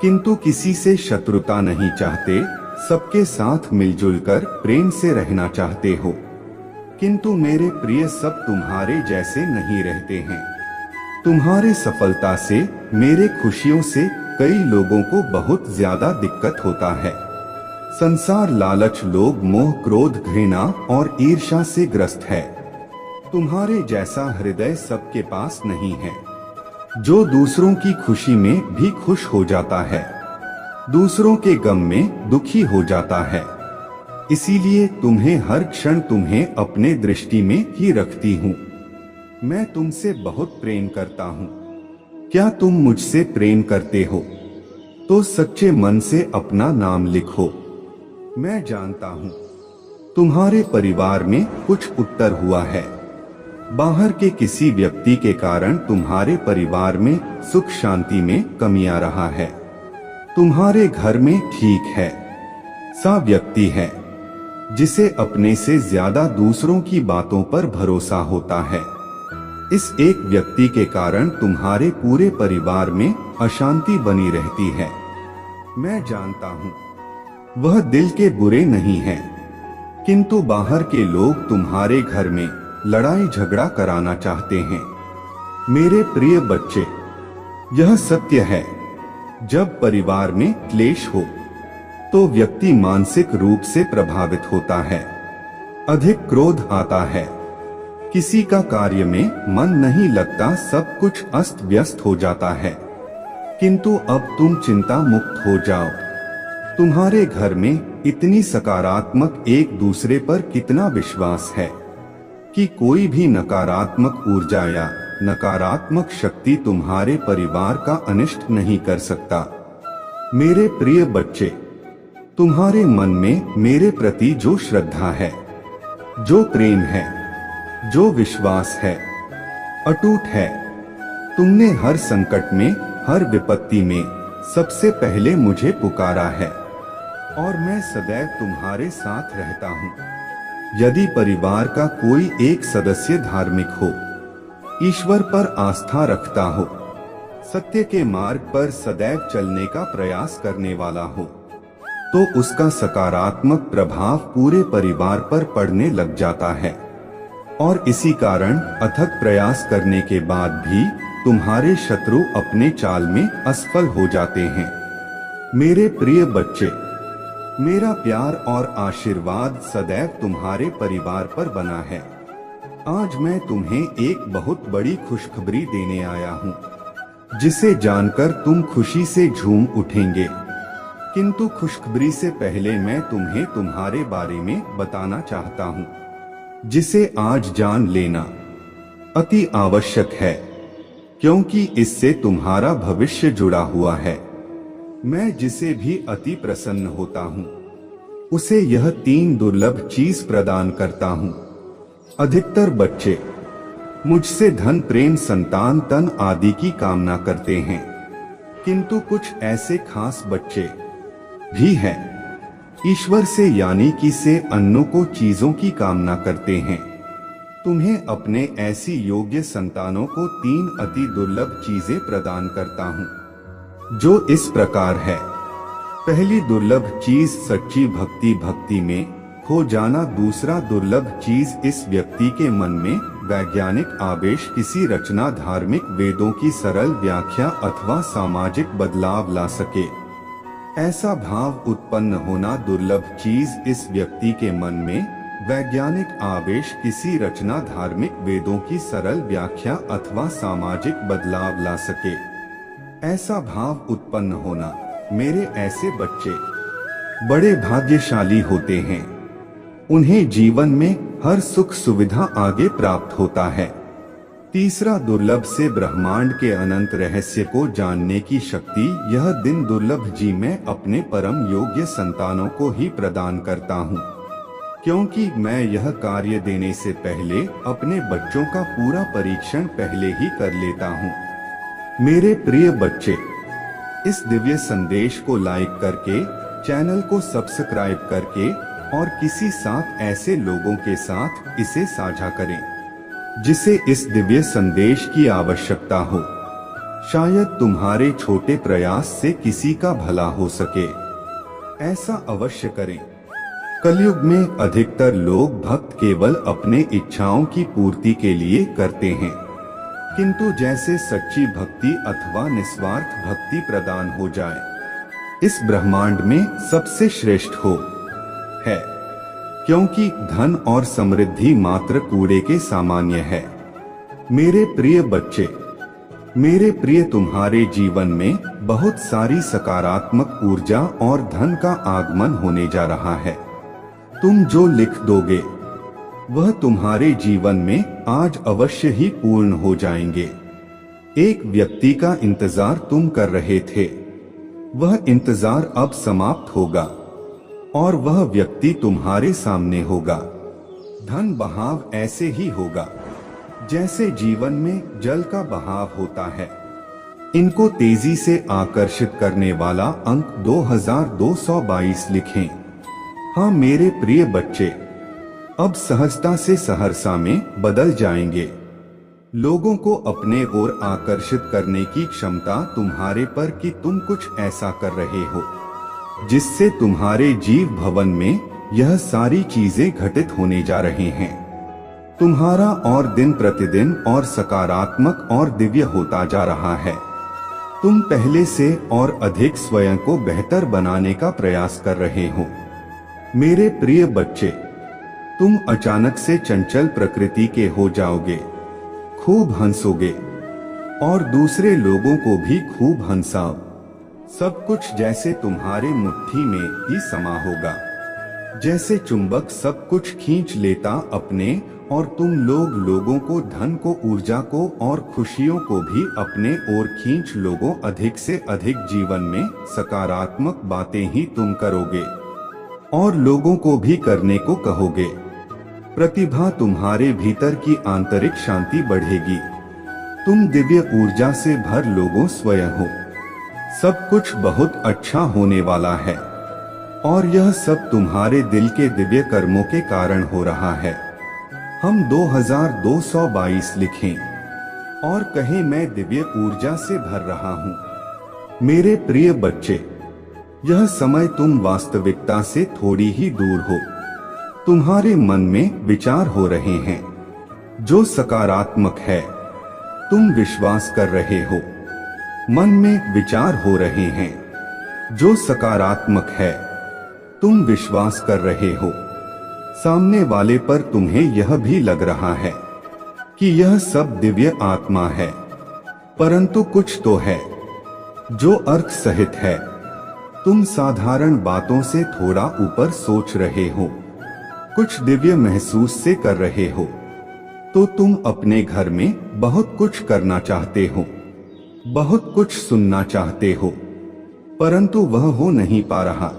किंतु किसी से शत्रुता नहीं चाहते, सबके साथ मिलजुल कर प्रेम से रहना चाहते हो। किंतु मेरे प्रिय, सब तुम्हारे जैसे नहीं रहते हैं। तुम्हारे सफलता से, मेरे खुशियों से कई लोगों को बहुत ज्यादा दिक्कत होता है। संसार, लालच, लोभ, मोह, क्रोध, घृणा और ईर्ष्या से ग्रस्त है। तुम्हारे जैसा हृदय सबके पास नहीं है, जो दूसरों की खुशी में भी खुश हो जाता है, दूसरों के गम में दुखी हो जाता है। इसीलिए तुम्हें हर क्षण तुम्हें अपने दृष्टि में ही रखती हूँ। मैं तुमसे बहुत प्रेम करता हूँ। क्या तुम मुझसे प्रेम करते हो तो सच्चे मन से अपना नाम लिखो। मैं जानता हूँ तुम्हारे परिवार में कुछ उत्तर हुआ है। बाहर के किसी व्यक्ति के कारण तुम्हारे परिवार में सुख शांति में कमी आ रहा है। तुम्हारे घर में ठीक है सा व्यक्ति है जिसे अपने से ज्यादा दूसरों की बातों पर भरोसा होता है। इस एक व्यक्ति के कारण तुम्हारे पूरे परिवार में अशांति बनी रहती है। मैं जानता हूँ वह दिल के बुरे नहीं हैं, किंतु बाहर के लोग तुम्हारे घर में लड़ाई झगड़ा कराना चाहते हैं। मेरे प्रिय बच्चे, यह सत्य है, जब परिवार में क्लेश हो तो व्यक्ति मानसिक रूप से प्रभावित होता है, अधिक क्रोध आता है, किसी का कार्य में मन नहीं लगता, सब कुछ अस्त व्यस्त हो जाता है। किंतु अब तुम चिंता मुक्त हो जाओ। तुम्हारे घर में इतनी सकारात्मक एक दूसरे पर कितना विश्वास है कि कोई भी नकारात्मक ऊर्जा या नकारात्मक शक्ति तुम्हारे परिवार का अनिष्ट नहीं कर सकता। मेरे प्रिय बच्चे, तुम्हारे मन में मेरे प्रति जो श्रद्धा है, जो प्रेम है, जो विश्वास है, अटूट है। तुमने हर संकट में, हर विपत्ति में सबसे पहले मुझे पुकारा है और मैं सदैव तुम्हारे साथ रहता हूँ। यदि परिवार का कोई एक सदस्य धार्मिक हो, ईश्वर पर आस्था रखता हो, सत्य के मार्ग पर सदैव चलने का प्रयास करने वाला हो, तो उसका सकारात्मक प्रभाव पूरे परिवार पर पड़ने लग जाता है। और इसी कारण अथक प्रयास करने के बाद भी तुम्हारे शत्रु अपने चाल में असफल हो जाते हैं। मेरे प्रिय बच्चे, मेरा प्यार और आशीर्वाद सदैव तुम्हारे परिवार पर बना है। आज मैं तुम्हें एक बहुत बड़ी खुशखबरी देने आया हूँ, जिसे जानकर तुम खुशी से झूम उठेंगे। किंतु खुशखबरी से पहले मैं तुम्हें तुम्हारे बारे में बताना चाहता हूँ, जिसे आज जान लेना अति आवश्यक है, क्योंकि इससे तुम्हारा भविष्य जुड़ा हुआ है। मैं जिसे भी अति प्रसन्न होता हूँ, उसे यह 3 दुर्लभ चीज प्रदान करता हूँ। अधिकतर बच्चे मुझसे धन, प्रेम, संतान, तन आदि की कामना करते हैं, किंतु कुछ ऐसे खास बच्चे भी हैं ईश्वर से यानी कि से अन्नों को, चीजों की कामना करते हैं। तुम्हें अपने ऐसी योग्य संतानों को 3 अति दुर्लभ चीजें प्रदान करता हूँ, जो इस प्रकार है। पहली दुर्लभ चीज सच्ची भक्ति, भक्ति में खो जाना। दूसरा दुर्लभ चीज इस व्यक्ति के मन में वैज्ञानिक आवेश, किसी रचना, धार्मिक वेदों की सरल व्याख्या अथवा सामाजिक बदलाव ला सके, ऐसा भाव उत्पन्न होना। दुर्लभ चीज इस व्यक्ति के मन में वैज्ञानिक आवेश, किसी रचना, धार्मिक वेदों की सरल व्याख्या अथवा सामाजिक बदलाव ला सके, ऐसा भाव उत्पन्न होना। मेरे ऐसे बच्चे बड़े भाग्यशाली होते हैं, उन्हें जीवन में हर सुख सुविधा आगे प्राप्त होता है। तीसरा दुर्लभ से ब्रह्मांड के अनंत रहस्य को जानने की शक्ति। यह दिन दुर्लभ जी मैं अपने परम योग्य संतानों को ही प्रदान करता हूँ, क्योंकि मैं यह कार्य देने से पहले अपने बच्चों का पूरा परीक्षण पहले ही कर लेता हूँ। मेरे प्रिय बच्चे, इस दिव्य संदेश को लाइक करके, चैनल को सब्सक्राइब करके और किसी 7 ऐसे लोगों के साथ इसे साझा करें जिसे इस दिव्य संदेश की आवश्यकता हो। शायद तुम्हारे छोटे प्रयास से किसी का भला हो सके। ऐसा अवश्य करें। कलयुग में अधिकतर लोग भक्त केवल अपने इच्छाओं की पूर्ति के लिए करते हैं, किंतु जैसे सच्ची भक्ति अथवा निस्वार्थ भक्ति प्रदान हो जाए, इस ब्रह्मांड में सबसे श्रेष्ठ हो है, क्योंकि धन और समृद्धि मात्र कूड़े के सामान्य है। मेरे प्रिय बच्चे, मेरे प्रिय, तुम्हारे जीवन में बहुत सारी सकारात्मक ऊर्जा और धन का आगमन होने जा रहा है। तुम जो लिख दोगे वह तुम्हारे जीवन में आज अवश्य ही पूर्ण हो जाएंगे। एक व्यक्ति का इंतजार तुम कर रहे थे, वह इंतजार अब समाप्त होगा और वह व्यक्ति तुम्हारे सामने होगा। धन बहाव ऐसे ही होगा जैसे जीवन में जल का बहाव होता है। इनको तेजी से आकर्षित करने वाला अंक 2222 लिखें। हाँ मेरे प्रिय बच्चे, अब सहजता से सहरसा में बदल जाएंगे। लोगों को अपने ओर आकर्षित करने की क्षमता तुम्हारे पर कि तुम कुछ ऐसा कर रहे हो जिससे तुम्हारे जीव भवन में यह सारी चीजें घटित होने जा रहे हैं। तुम्हारा और दिन प्रतिदिन और सकारात्मक और दिव्य होता जा रहा है। तुम पहले से और अधिक स्वयं को बेहतर बनाने का प्रयास कर रहे हो। मेरे प्रिय बच्चे, तुम अचानक से चंचल प्रकृति के हो जाओगे, खूब हंसोगे और दूसरे लोगों को भी खूब हंसाओ। सब कुछ जैसे तुम्हारे मुट्ठी में ही समा होगा, जैसे चुंबक सब कुछ खींच लेता अपने, और तुम लोगों को, धन को, ऊर्जा को और खुशियों को भी अपने ओर खींच लोगों। अधिक से अधिक जीवन में सकारात्मक बातें ही तुम करोगे और लोगों को भी करने को कहोगे। प्रतिभा तुम्हारे भीतर की आंतरिक शांति बढ़ेगी। तुम दिव्य ऊर्जा से भर लोगों स्वयं हो। सब कुछ बहुत अच्छा होने वाला है और यह सब तुम्हारे दिल के दिव्य कर्मों के कारण हो रहा है। हम 2222 लिखें और कहें मैं दिव्य ऊर्जा से भर रहा हूँ। मेरे प्रिय बच्चे, यह समय तुम वास्तविकता से थोड़ी ही दूर हो। तुम्हारे मन में विचार हो रहे हैं जो सकारात्मक है। तुम विश्वास कर रहे हो। मन में विचार हो रहे हैं जो सकारात्मक है। तुम विश्वास कर रहे हो। सामने वाले पर तुम्हें यह भी लग रहा है कि यह सब दिव्य आत्मा है, परंतु कुछ तो है जो अर्थ सहित है। तुम साधारण बातों से थोड़ा ऊपर सोच रहे हो, कुछ दिव्य महसूस से कर रहे हो। तो तुम अपने घर में बहुत कुछ करना चाहते हो, बहुत कुछ सुनना चाहते हो, परंतु वह हो नहीं पा रहा।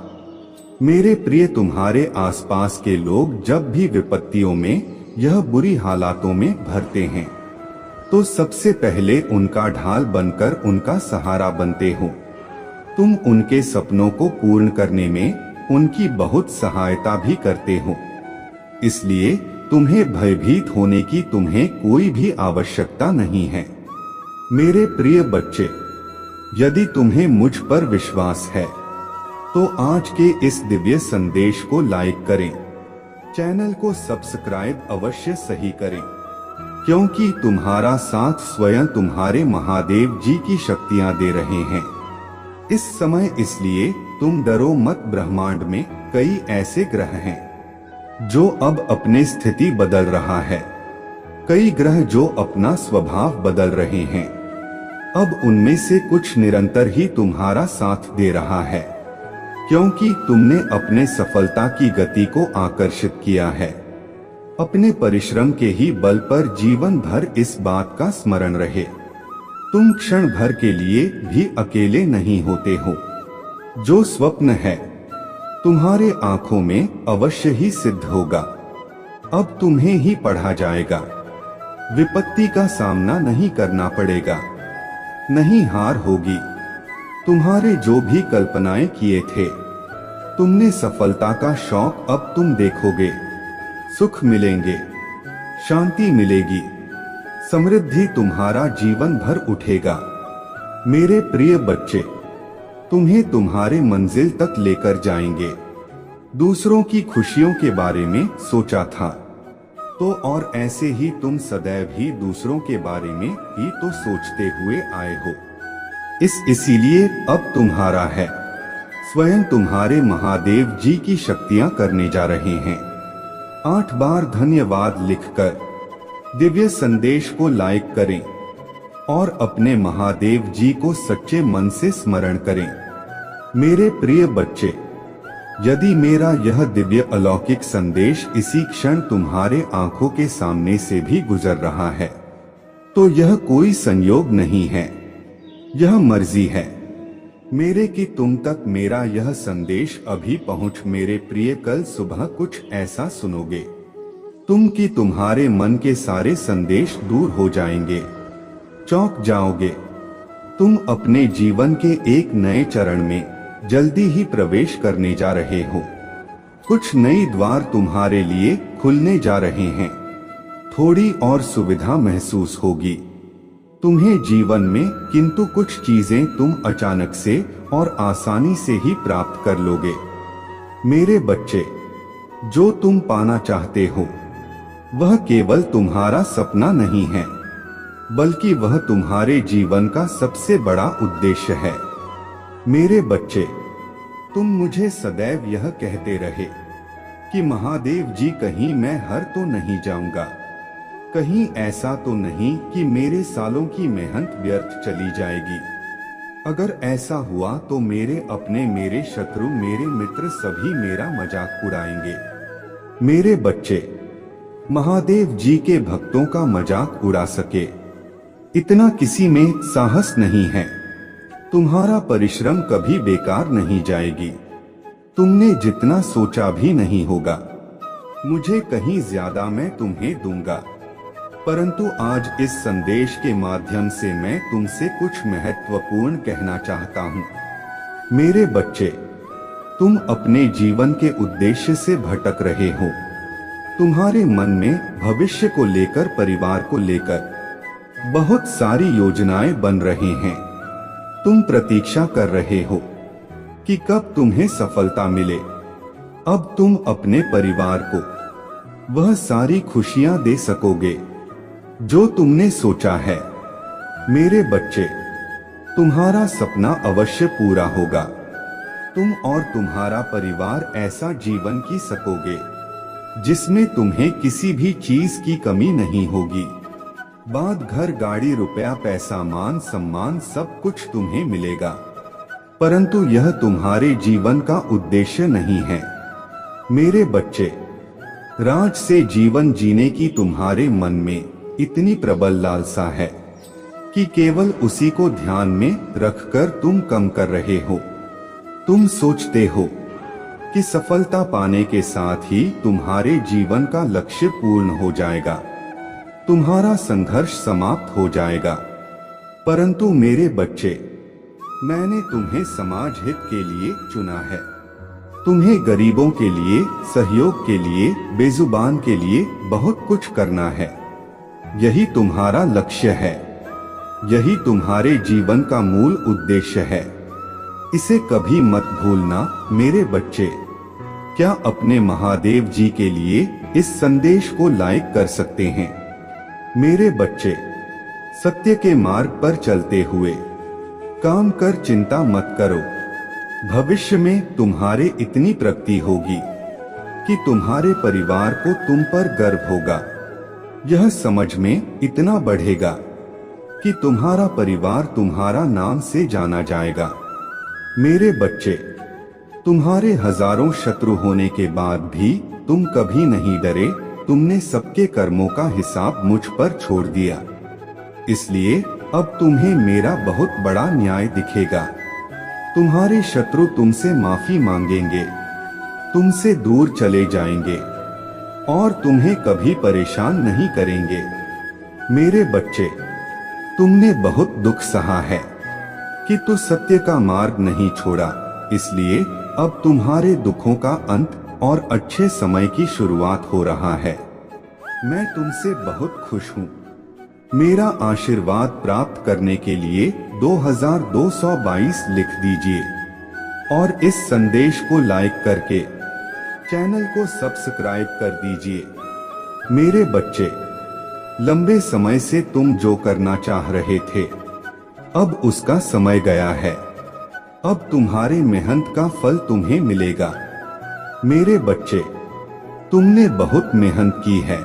मेरे प्रिय, तुम्हारे आसपास के लोग जब भी विपत्तियों में यह बुरी हालातों में भरते हैं तो सबसे पहले उनका ढाल बनकर उनका सहारा बनते हो। तुम उनके सपनों को पूर्ण करने में उनकी बहुत सहायता भी करते हो। इसलिए तुम्हें भयभीत होने की तुम्हें कोई भी आवश्यकता नहीं है। मेरे प्रिय बच्चे, यदि तुम्हें मुझ पर विश्वास है तो आज के इस दिव्य संदेश को लाइक करें, चैनल को सब्सक्राइब अवश्य सही करें, क्योंकि तुम्हारा साथ स्वयं तुम्हारे महादेव जी की शक्तियां दे रहे हैं इस समय। इसलिए तुम डरो मत। ब्रह्मांड में कई ऐसे ग्रह हैं जो अब अपनी स्थिति बदल रहा है, कई ग्रह जो अपना स्वभाव बदल रहे हैं। अब उनमें से कुछ निरंतर ही तुम्हारा साथ दे रहा है, क्योंकि तुमने अपने सफलता की गति को आकर्षित किया है। अपने परिश्रम के ही बल पर जीवन भर इस बात का स्मरण रहे, तुम क्षण भर के लिए भी अकेले नहीं होते हो। जो स्वप्न है तुम्हारे आंखों में अवश्य ही सिद्ध होगा। अब तुम्हें ही पढ़ा जाएगा, विपत्ति का सामना नहीं करना पड़ेगा, नहीं हार होगी। तुम्हारे जो भी कल्पनाएं किए थे, तुमने सफलता का शौक अब तुम देखोगे। सुख मिलेंगे, शांति मिलेगी, समृद्धि तुम्हारा जीवन भर उठेगा। मेरे प्रिय बच्चे, तुम्हें तुम्हारे मंजिल तक लेकर जाएंगे। दूसरों की खुशियों के बारे में सोचा था तो और ऐसे ही तुम सदैव ही दूसरों के बारे में ही तो सोचते हुए आए हो। इसीलिए अब तुम्हारा है। स्वयं तुम्हारे महादेव जी की शक्तियां करने जा रहे हैं। 8 बार धन्यवाद लिखकर दिव्य संदेश को लाइक करें और अपने महादेव जी को सच्चे मन से स्मरण करें। मेरे प्रिय बच्चे, यदि मेरा यह दिव्य अलौकिक संदेश इसी क्षण तुम्हारे आंखों के सामने से भी गुजर रहा है तो यह कोई संयोग नहीं है, यह मर्जी है मेरे कि तुम तक मेरा यह संदेश अभी पहुंच। मेरे प्रिय, कल सुबह कुछ ऐसा सुनोगे तुम कि तुम्हारे मन के सारे संदेश दूर हो जाएंगे, चौंक जाओगे। तुम अपने जीवन के एक नए चरण में जल्दी ही प्रवेश करने जा रहे हो। कुछ नई द्वार तुम्हारे लिए खुलने जा रहे हैं। थोड़ी और सुविधा महसूस होगी तुम्हें जीवन में, किंतु कुछ चीजें तुम अचानक से और आसानी से ही प्राप्त कर लोगे। मेरे बच्चे, जो तुम पाना चाहते हो वह केवल तुम्हारा सपना नहीं है, बल्कि वह तुम्हारे जीवन का सबसे बड़ा उद्देश्य है। मेरे बच्चे, तुम मुझे सदैव यह कहते रहे कि महादेव जी कहीं मैं हर तो नहीं जाऊंगा, कहीं ऐसा तो नहीं कि मेरे सालों की मेहनत व्यर्थ चली जाएगी। अगर ऐसा हुआ तो मेरे अपने, मेरे शत्रु, मेरे मित्र सभी मेरा मजाक उड़ाएंगे। मेरे बच्चे, महादेव जी के भक्तों का मजाक उड़ा सके इतना किसी में साहस नहीं है। तुम्हारा परिश्रम कभी बेकार नहीं जाएगी। तुमने जितना सोचा भी नहीं होगा। मुझे कहीं ज्यादा मैं तुम्हें दूंगा, परंतु आज इस संदेश के माध्यम से मैं तुमसे कुछ महत्वपूर्ण कहना चाहता हूँ। मेरे बच्चे, तुम अपने जीवन के उद्देश्य से भटक रहे हो। तुम्हारे मन में भविष्य को लेकर, परिवार को लेकर बहुत सारी योजनाएं बन रही हैं। तुम प्रतीक्षा कर रहे हो कि कब तुम्हें सफलता मिले। अब तुम अपने परिवार को वह सारी खुशियां दे सकोगे जो तुमने सोचा है। मेरे बच्चे, तुम्हारा सपना अवश्य पूरा होगा। तुम और तुम्हारा परिवार ऐसा जीवन जी सकोगे जिसमें तुम्हें किसी भी चीज की कमी नहीं होगी। बाद घर, गाड़ी, रुपया, पैसा, मान सम्मान सब कुछ तुम्हें मिलेगा, परंतु यह तुम्हारे जीवन का उद्देश्य नहीं है। मेरे बच्चे, राज से जीवन जीने की तुम्हारे मन में इतनी प्रबल लालसा है कि केवल उसी को ध्यान में रखकर तुम कम कर रहे हो। तुम सोचते हो कि सफलता पाने के साथ ही तुम्हारे जीवन का लक्ष्य पूर्ण हो जाएगा, तुम्हारा संघर्ष समाप्त हो जाएगा। परंतु मेरे बच्चे, मैंने तुम्हें समाज हित के लिए चुना है। तुम्हें गरीबों के लिए, सहयोग के लिए, बेजुबान के लिए बहुत कुछ करना है। यही तुम्हारा लक्ष्य है, यही तुम्हारे जीवन का मूल उद्देश्य है। इसे कभी मत भूलना मेरे बच्चे। क्या अपने महादेव जी के लिए इस संदेश को लाइक कर सकते हैं? मेरे बच्चे, सत्य के मार्ग पर चलते हुए काम कर चिंता मत करो। भविष्य में तुम्हारे इतनी प्रगति होगी कि तुम्हारे परिवार को तुम पर गर्व होगा। यह समझ में इतना बढ़ेगा कि तुम्हारा परिवार तुम्हारा नाम से जाना जाएगा। मेरे बच्चे, तुम्हारे हजारों शत्रु होने के बाद भी तुम कभी नहीं डरे। तुमने सबके कर्मों का हिसाब मुझ पर छोड़ दिया, इसलिए अब तुम्हें मेरा बहुत बड़ा न्याय दिखेगा। तुम्हारे शत्रु तुमसे माफी मांगेंगे, तुमसे दूर चले जाएंगे और तुम्हें कभी परेशान नहीं करेंगे। मेरे बच्चे, तुमने बहुत दुख सहा है कि तू सत्य का मार्ग नहीं छोड़ा, इसलिए अब तुम्हारे दुखों का अंत और अच्छे समय की शुरुआत हो रहा है। मैं तुमसे बहुत खुश हूँ। मेरा आशीर्वाद प्राप्त करने के लिए 2222 लिख दीजिए और इस संदेश को लाइक करके चैनल को सब्सक्राइब कर दीजिए। मेरे बच्चे, लंबे समय से तुम जो करना चाह रहे थे, अब उसका समय गया है। अब तुम्हारे मेहनत का फल तुम्हें मिलेगा। मेरे बच्चे, तुमने बहुत मेहनत की है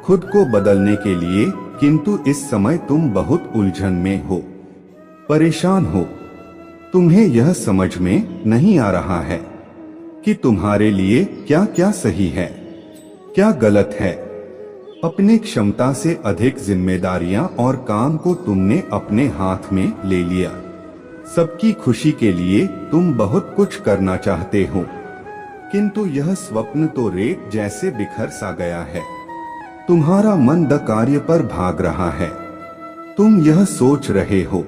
खुद को बदलने के लिए, किंतु इस समय तुम बहुत उलझन में हो, परेशान हो। तुम्हें यह समझ में नहीं आ रहा है कि तुम्हारे लिए क्या क्या सही है, क्या गलत है। अपने क्षमता से अधिक जिम्मेदारियां और काम को तुमने अपने हाथ में ले लिया। सबकी खुशी के लिए तुम बहुत कुछ करना चाहते हो, किंतु यह स्वप्न तो रेत जैसे बिखर सा गया है। तुम्हारा मन द कार्य पर भाग रहा है। तुम यह सोच रहे हो,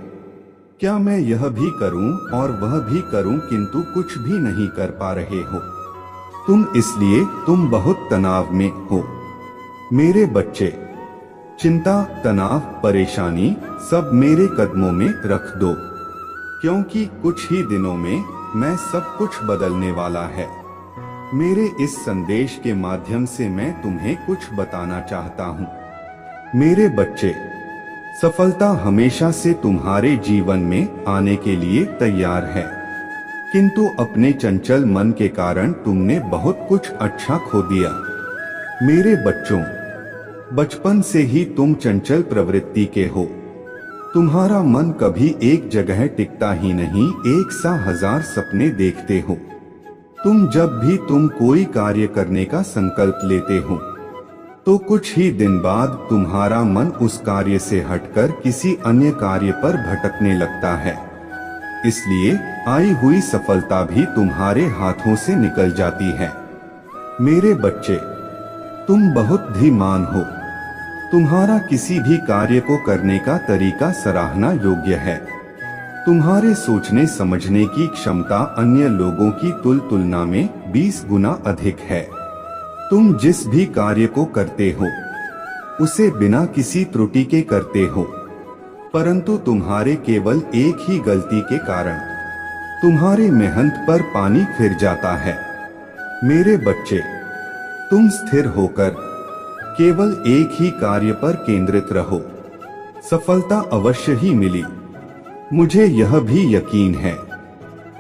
क्या मैं यह भी करूं और वह भी करूं, किंतु कुछ भी नहीं कर पा रहे हो। तुम बहुत तनाव में हो। मेरे बच्चे, चिंता, तनाव, परेशानी सब मेरे कदमों में रख दो, क्योंकि कुछ ही दिनों में मैं सब कुछ बदलने वाला है। मेरे इस संदेश के माध्यम से मैं तुम्हें कुछ बताना चाहता हूँ। मेरे बच्चे, सफलता हमेशा से तुम्हारे जीवन में आने के लिए तैयार है, किंतु अपने चंचल मन के कारण तुमने बहुत कुछ अच्छा खो दिया। मेरे बच्चों, बचपन से ही तुम चंचल प्रवृत्ति के हो। तुम्हारा मन कभी एक जगह टिकता ही नहीं, एक सा हजार सपने देखते हो। जब भी तुम कोई कार्य करने का संकल्प लेते हो, तो कुछ ही दिन बाद तुम्हारा मन उस कार्य से हटकर किसी अन्य कार्य पर भटकने लगता है। इसलिए आई हुई सफलता भी तुम्हारे हाथों से निकल जाती है। मेरे बच्चे, तुम बहुत धीमान हो। तुम्हारा किसी भी कार्य को करने का तरीका सराहना योग्य है। तुम्हारे सोचने समझने की क्षमता अन्य लोगों की तुलना में 20 गुना अधिक है। तुम जिस भी कार्य को करते हो, उसे बिना किसी त्रुटि के करते हो, परंतु तुम्हारे केवल एक ही गलती के कारण तुम्हारी मेहनत पर पानी फिर जाता है। मेरे बच्चे, तुम स्थिर होकर केवल एक ही कार्य पर केंद्रित रहो, सफलता अवश्य ही मिली। मुझे यह भी यकीन है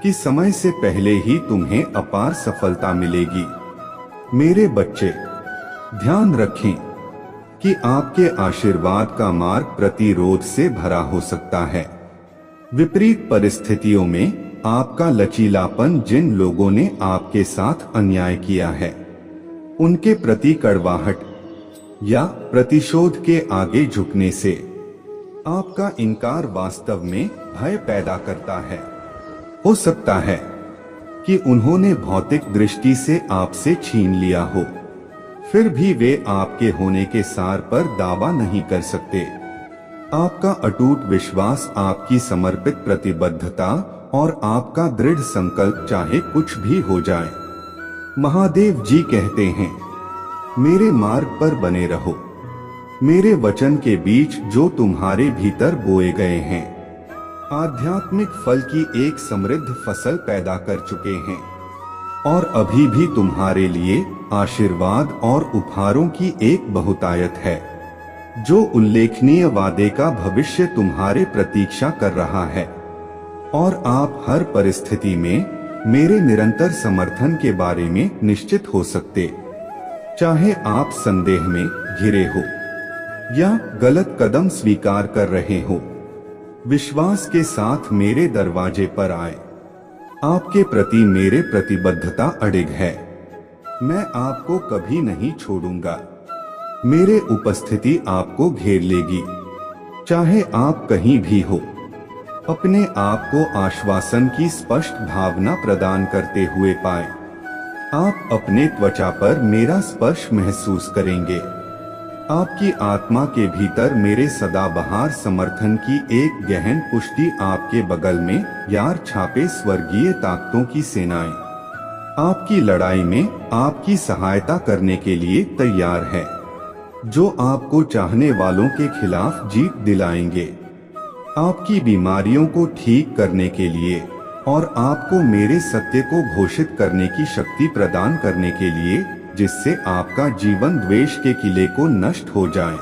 कि समय से पहले ही तुम्हें अपार सफलता मिलेगी। मेरे बच्चे, ध्यान रखें कि आपके आशीर्वाद का मार्ग प्रतिरोध से भरा हो सकता है। विपरीत परिस्थितियों में आपका लचीलापन, जिन लोगों ने आपके साथ अन्याय किया है, उनके प्रति कड़वाहट या प्रतिशोध के आगे झुकने से आपका इनकार वास्तव में भय पैदा करता है। हो सकता है कि उन्होंने भौतिक दृष्टि से आपसे छीन लिया हो, फिर भी वे आपके होने के सार पर दावा नहीं कर सकते। आपका अटूट विश्वास, आपकी समर्पित प्रतिबद्धता और आपका दृढ़ संकल्प चाहे कुछ भी हो जाए। महादेव जी कहते हैं, मेरे मार्ग पर बने रहो। मेरे वचन के बीच जो तुम्हारे भीतर बोए गए हैं, आध्यात्मिक फल की एक समृद्ध फसल पैदा कर चुके हैं और अभी भी तुम्हारे लिए आशीर्वाद और उपहारों की एक बहुतायत है। जो उल्लेखनीय वादे का भविष्य तुम्हारे प्रतीक्षा कर रहा है और आप हर परिस्थिति में मेरे निरंतर समर्थन के बारे में निश्चित हो सकते। चाहे आप संदेह में घिरे हो या गलत कदम स्वीकार कर रहे हो, विश्वास के साथ मेरे दरवाजे पर आए। आपके प्रति मेरे प्रतिबद्धता अडिग है। मैं आपको कभी नहीं छोड़ूंगा। मेरे उपस्थिति आपको घेर लेगी, चाहे आप कहीं भी हो। अपने आप को आश्वासन की स्पष्ट भावना प्रदान करते हुए पाए। आप अपने त्वचा पर मेरा स्पर्श महसूस करेंगे। आपकी आत्मा के भीतर मेरे सदाबहार समर्थन की एक गहन पुष्टि, आपके बगल में यार छापे स्वर्गीय ताकतों की सेनाएं आपकी लड़ाई में आपकी सहायता करने के लिए तैयार है, जो आपको चाहने वालों के खिलाफ जीत दिलाएंगे। आपकी बीमारियों को ठीक करने के लिए और आपको मेरे सत्य को घोषित करने की शक्ति प्रदान करने के लिए, जिससे आपका जीवन द्वेष के किले को नष्ट हो जाए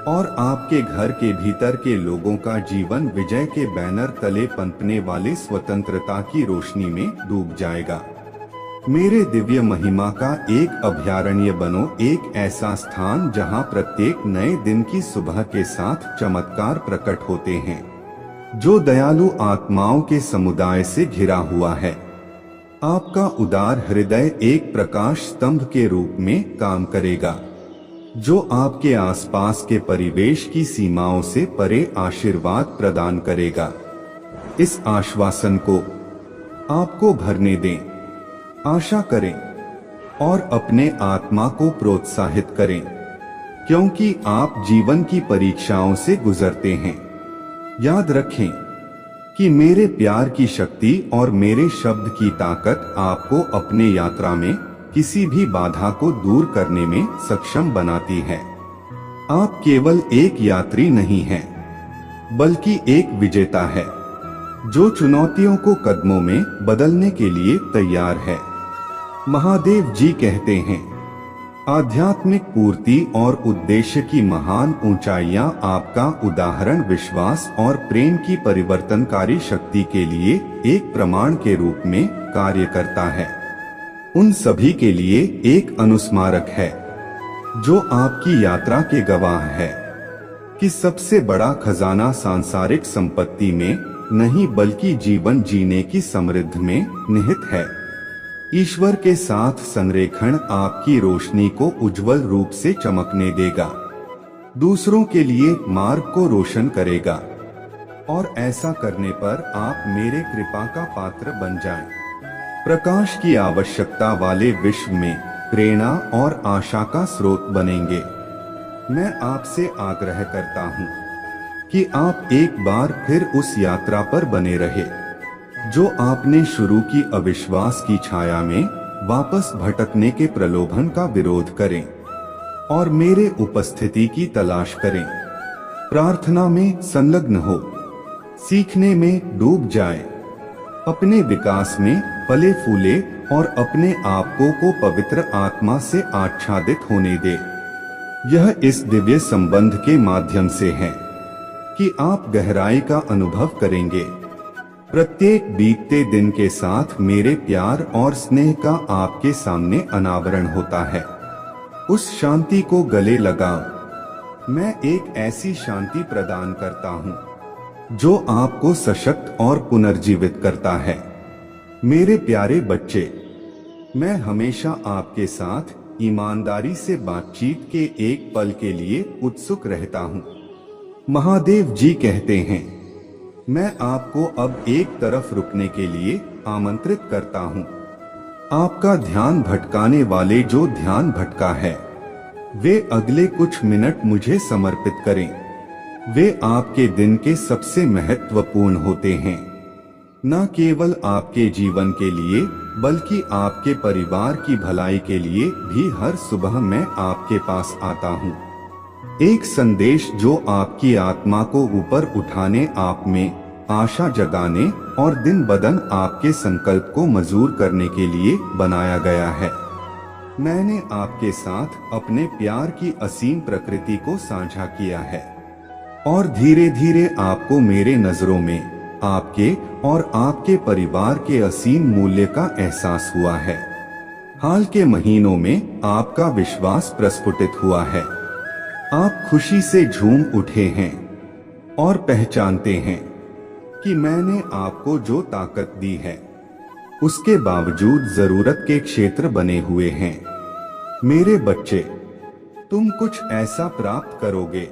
और आपके घर के भीतर के लोगों का जीवन विजय के बैनर तले पनपने वाले स्वतंत्रता की रोशनी में डूब जाएगा। मेरे दिव्य महिमा का एक अभयारण्य बनो, एक ऐसा स्थान जहां प्रत्येक नए दिन की सुबह के साथ चमत्कार प्रकट होते हैं, जो दयालु आत्माओं के समुदाय से घिरा हुआ है। आपका उदार हृदय एक प्रकाश स्तंभ के रूप में काम करेगा, जो आपके आसपास के परिवेश की सीमाओं से परे आशीर्वाद प्रदान करेगा। इस आश्वासन को आपको भरने दें, आशा करें और अपने आत्मा को प्रोत्साहित करें, क्योंकि आप जीवन की परीक्षाओं से गुजरते हैं। याद रखें कि मेरे प्यार की शक्ति और मेरे शब्द की ताकत आपको अपने यात्रा में किसी भी बाधा को दूर करने में सक्षम बनाती है। आप केवल एक यात्री नहीं हैं, बल्कि एक विजेता है, जो चुनौतियों को कदमों में बदलने के लिए तैयार है। महादेव जी कहते हैं, आध्यात्मिक पूर्ति और उद्देश्य की महान ऊंचाइयां आपका उदाहरण विश्वास और प्रेम की परिवर्तनकारी शक्ति के लिए एक प्रमाण के रूप में कार्य करता है। उन सभी के लिए एक अनुस्मारक है, जो आपकी यात्रा के गवाह है कि सबसे बड़ा खजाना सांसारिक संपत्ति में नहीं, बल्कि जीवन जीने की समृद्धि में निहित है। ईश्वर के साथ संरेखण आपकी रोशनी को उज्जवल रूप से चमकने देगा, दूसरों के लिए मार्ग को रोशन करेगा और ऐसा करने पर आप मेरे कृपा का पात्र बन जाएं। प्रकाश की आवश्यकता वाले विश्व में प्रेरणा और आशा का स्रोत बनेंगे। मैं आपसे आग्रह करता हूँ कि आप एक बार फिर उस यात्रा पर बने रहे, जो आपने शुरू की। अविश्वास की छाया में वापस भटकने के प्रलोभन का विरोध करें और मेरे उपस्थिति की तलाश करें। प्रार्थना में संलग्न हो, सीखने में डूब जाए, अपने विकास में फले फूले और अपने आप को पवित्र आत्मा से आच्छादित होने दे। यह इस दिव्य संबंध के माध्यम से है कि आप गहराई का अनुभव करेंगे। प्रत्येक बीतते दिन के साथ मेरे प्यार और स्नेह का आपके सामने अनावरण होता है। उस शांति को गले लगाओ। मैं एक ऐसी शांति प्रदान करता हूँ जो आपको सशक्त और पुनर्जीवित करता है। मेरे प्यारे बच्चे, मैं हमेशा आपके साथ ईमानदारी से बातचीत के एक पल के लिए उत्सुक रहता हूँ। महादेव जी कहते हैं, मैं आपको अब एक तरफ रुकने के लिए आमंत्रित करता हूँ। आपका ध्यान भटकाने वाले जो ध्यान भटका है, वे अगले कुछ मिनट मुझे समर्पित करें। वे आपके दिन के सबसे महत्वपूर्ण होते हैं, न केवल आपके जीवन के लिए बल्कि आपके परिवार की भलाई के लिए भी। हर सुबह मैं आपके पास आता हूँ, एक संदेश जो आपकी आत्मा को ऊपर उठाने, आप में आशा जगाने और दिन बदन आपके संकल्प को मजबूत करने के लिए बनाया गया है। मैंने आपके साथ अपने प्यार की असीम प्रकृति को साझा किया है और धीरे धीरे आपको मेरे नजरों में आपके और आपके परिवार के असीम मूल्य का एहसास हुआ है। हाल के महीनों में आपका विश्वास प्रस्फुटित हुआ है। आप खुशी से झूम उठे हैं और पहचानते हैं कि मैंने आपको जो ताकत दी है, उसके बावजूद जरूरत के क्षेत्र बने हुए हैं। मेरे बच्चे, तुम कुछ ऐसा प्राप्त करोगे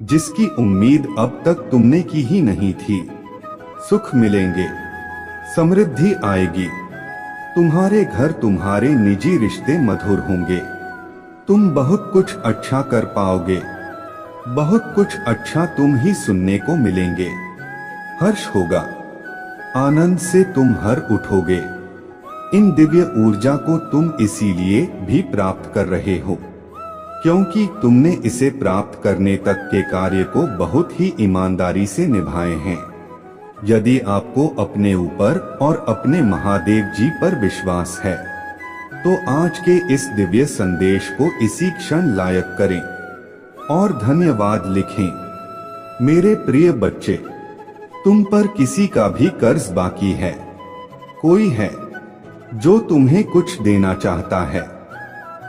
जिसकी उम्मीद अब तक तुमने की ही नहीं थी। सुख मिलेंगे, समृद्धि आएगी, तुम्हारे घर, तुम्हारे निजी रिश्ते मधुर होंगे। तुम बहुत कुछ अच्छा कर पाओगे, बहुत कुछ अच्छा तुम ही सुनने को मिलेंगे। हर्ष होगा, आनंद से तुम हर उठोगे। इन दिव्य ऊर्जा को तुम इसीलिए भी प्राप्त कर रहे हो क्योंकि तुमने इसे प्राप्त करने तक के कार्य को बहुत ही ईमानदारी से निभाए हैं। यदि आपको अपने ऊपर और अपने महादेव जी पर विश्वास है, तो आज के इस दिव्य संदेश को इसी क्षण लायक करें और धन्यवाद लिखें। मेरे प्रिय बच्चे, तुम पर किसी का भी कर्ज बाकी है। कोई है जो तुम्हें कुछ देना चाहता है।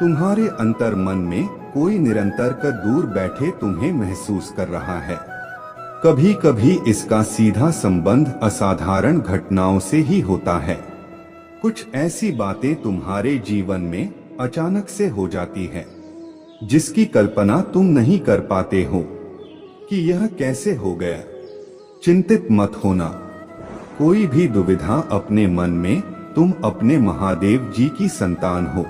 तुम्हारे अंतर मन में कोई निरंतर कर दूर बैठे तुम्हें महसूस कर रहा है। कभी कभी इसका सीधा संबंध असाधारण घटनाओं से ही होता है। कुछ ऐसी बातें तुम्हारे जीवन में अचानक से हो जाती है जिसकी कल्पना तुम नहीं कर पाते हो कि यह कैसे हो गया। चिंतित मत होना, कोई भी दुविधा अपने मन में। तुम अपने महादेव जी की संतान हो।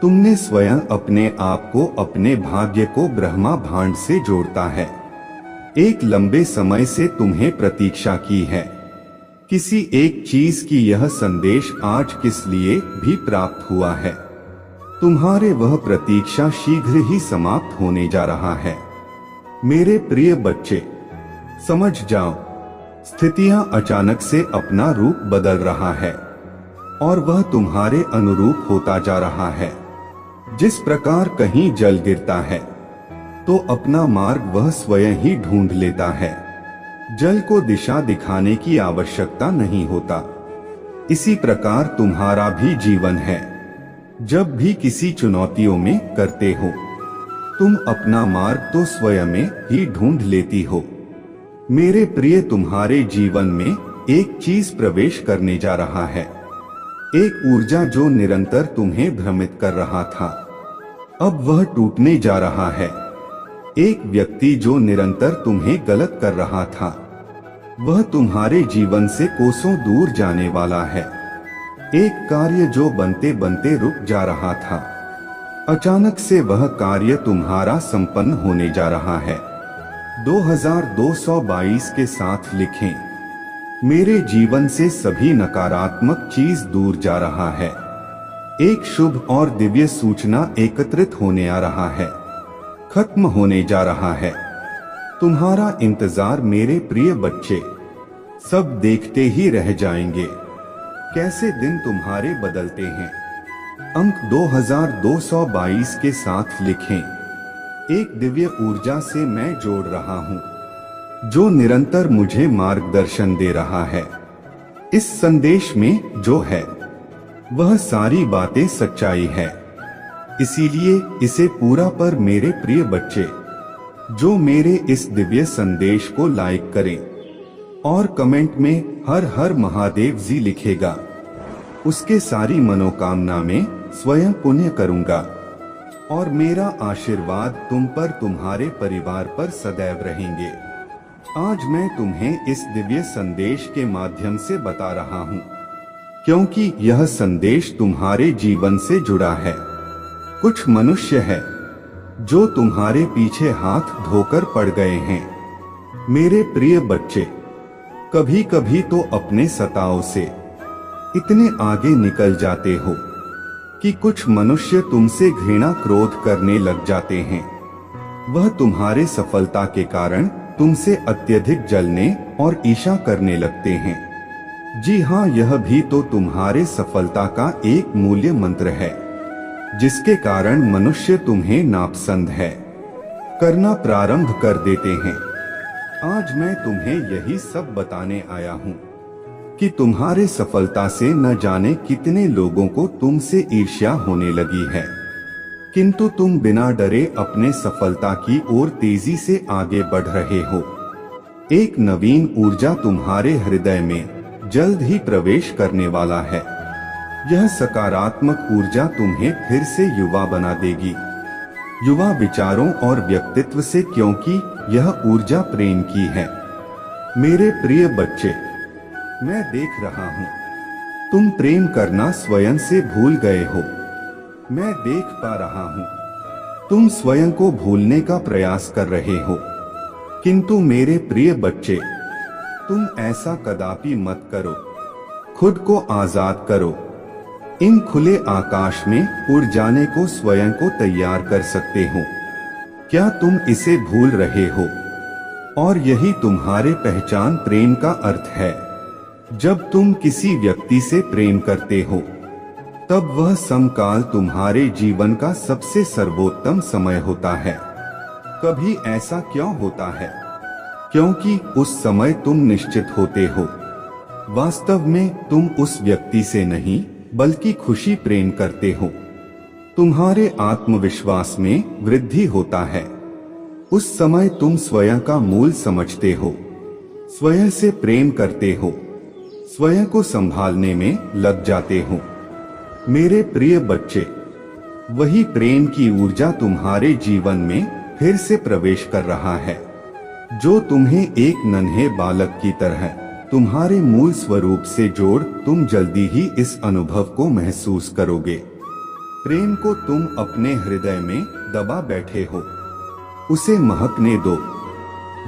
तुमने स्वयं अपने आप को, अपने भाग्य को ब्रह्मा भांड से जोड़ता है। एक लंबे समय से तुम्हें प्रतीक्षा की है किसी एक चीज की। यह संदेश आज किस लिए भी प्राप्त हुआ है। तुम्हारे वह प्रतीक्षा शीघ्र ही समाप्त होने जा रहा है। मेरे प्रिय बच्चे, समझ जाओ, स्थितियां अचानक से अपना रूप बदल रहा है और वह तुम्हारे अनुरूप होता जा रहा है। जिस प्रकार कहीं जल गिरता है तो अपना मार्ग वह स्वयं ही ढूंढ लेता है। जल को दिशा दिखाने की आवश्यकता नहीं होता। इसी प्रकार तुम्हारा भी जीवन है। जब भी किसी चुनौतियों में करते हो, तुम अपना मार्ग तो स्वयं में ही ढूंढ लेती हो। मेरे प्रिय, तुम्हारे जीवन में एक चीज प्रवेश करने जा रहा है, एक ऊर्जा जो निरंतर तुम्हें भ्रमित कर रहा था, अब वह टूटने जा रहा है। एक व्यक्ति जो निरंतर तुम्हें गलत कर रहा था, वह तुम्हारे जीवन से कोसों दूर जाने वाला है। एक कार्य जो बनते बनते रुक जा रहा था, अचानक से वह कार्य तुम्हारा संपन्न होने जा रहा है। 2222 के साथ लिखें, मेरे जीवन से सभी नकारात्मक चीज दूर जा रहा है। एक शुभ और दिव्य सूचना एकत्रित होने आ रहा है, खत्म होने जा रहा है। तुम्हारा इंतजार मेरे प्रिय बच्चे, सब देखते ही रह जाएंगे कैसे दिन तुम्हारे बदलते हैं। अंक 2222 के साथ लिखें, एक दिव्य ऊर्जा से मैं जोड़ रहा हूँ जो निरंतर मुझे मार्गदर्शन दे रहा है। इस संदेश में जो है वह सारी बातें सच्चाई है। इसीलिए इसे पूरा पर मेरे प्रिय बच्चे, जो मेरे इस दिव्य संदेश को लाइक करें और कमेंट में हर हर महादेव जी लिखेगा, उसके सारी मनोकामना में स्वयं पुण्य करूंगा और मेरा आशीर्वाद तुम पर, तुम्हारे परिवार पर सदैव रहेंगे। आज मैं तुम्हें इस दिव्य संदेश के माध्यम से बता रहा हूँ, क्योंकि यह संदेश तुम्हारे जीवन से जुड़ा है। कुछ मनुष्य है जो तुम्हारे पीछे हाथ धोकर पड़ गए हैं। मेरे प्रिय बच्चे, कभी कभी तो अपने सताव से इतने आगे निकल जाते हो कि कुछ मनुष्य तुमसे घृणा क्रोध करने लग जाते हैं। वह तुम्हारे सफलता के कारण तुमसे अत्यधिक जलने और ईर्ष्या करने लगते हैं। जी हाँ, यह भी तो तुम्हारे सफलता का एक मूल्य मंत्र है, जिसके कारण मनुष्य तुम्हें नापसंद है करना प्रारंभ कर देते हैं। आज मैं तुम्हें यही सब बताने आया हूँ कि तुम्हारे सफलता से न जाने कितने लोगों को तुमसे ईर्ष्या होने लगी है, किंतु तुम बिना डरे अपने सफलता की ओर तेजी से आगे बढ़ रहे हो। एक नवीन ऊर्जा तुम्हारे हृदय में जल्द ही प्रवेश करने वाला है। यह सकारात्मक ऊर्जा तुम्हें फिर से युवा बना देगी, युवा विचारों और व्यक्तित्व से, क्योंकि यह ऊर्जा प्रेम की है। मेरे प्रिय बच्चे, मैं देख रहा हूँ तुम प्रेम करना स्वयं से भूल गए हो। मैं देख पा रहा हूँ तुम स्वयं को भूलने का प्रयास कर रहे हो, किंतु मेरे प्रिय बच्चे, तुम ऐसा कदापि मत करो। खुद को आजाद करो। इन खुले आकाश में उड़ जाने को स्वयं को तैयार कर सकते हो। क्या तुम इसे भूल रहे हो? और यही तुम्हारे पहचान प्रेम का अर्थ है। जब तुम किसी व्यक्ति से प्रेम करते हो, तब वह समकाल तुम्हारे जीवन का सबसे सर्वोत्तम समय होता है। कभी ऐसा क्यों होता है? क्योंकि उस समय तुम निश्चित होते हो। वास्तव में तुम उस व्यक्ति से नहीं बल्कि खुशी प्रेम करते हो। तुम्हारे आत्मविश्वास में वृद्धि होता है। उस समय तुम स्वयं का मूल समझते हो, स्वयं से प्रेम करते हो, स्वयं को संभालने में लग जाते हो। मेरे प्रिय बच्चे, वही प्रेम की ऊर्जा तुम्हारे जीवन में फिर से प्रवेश कर रहा है, जो तुम्हें एक नन्हे बालक की तरह तुम्हारे मूल स्वरूप से जोड़। तुम जल्दी ही इस अनुभव को महसूस करोगे। प्रेम को तुम अपने हृदय में दबा बैठे हो, उसे महकने दो।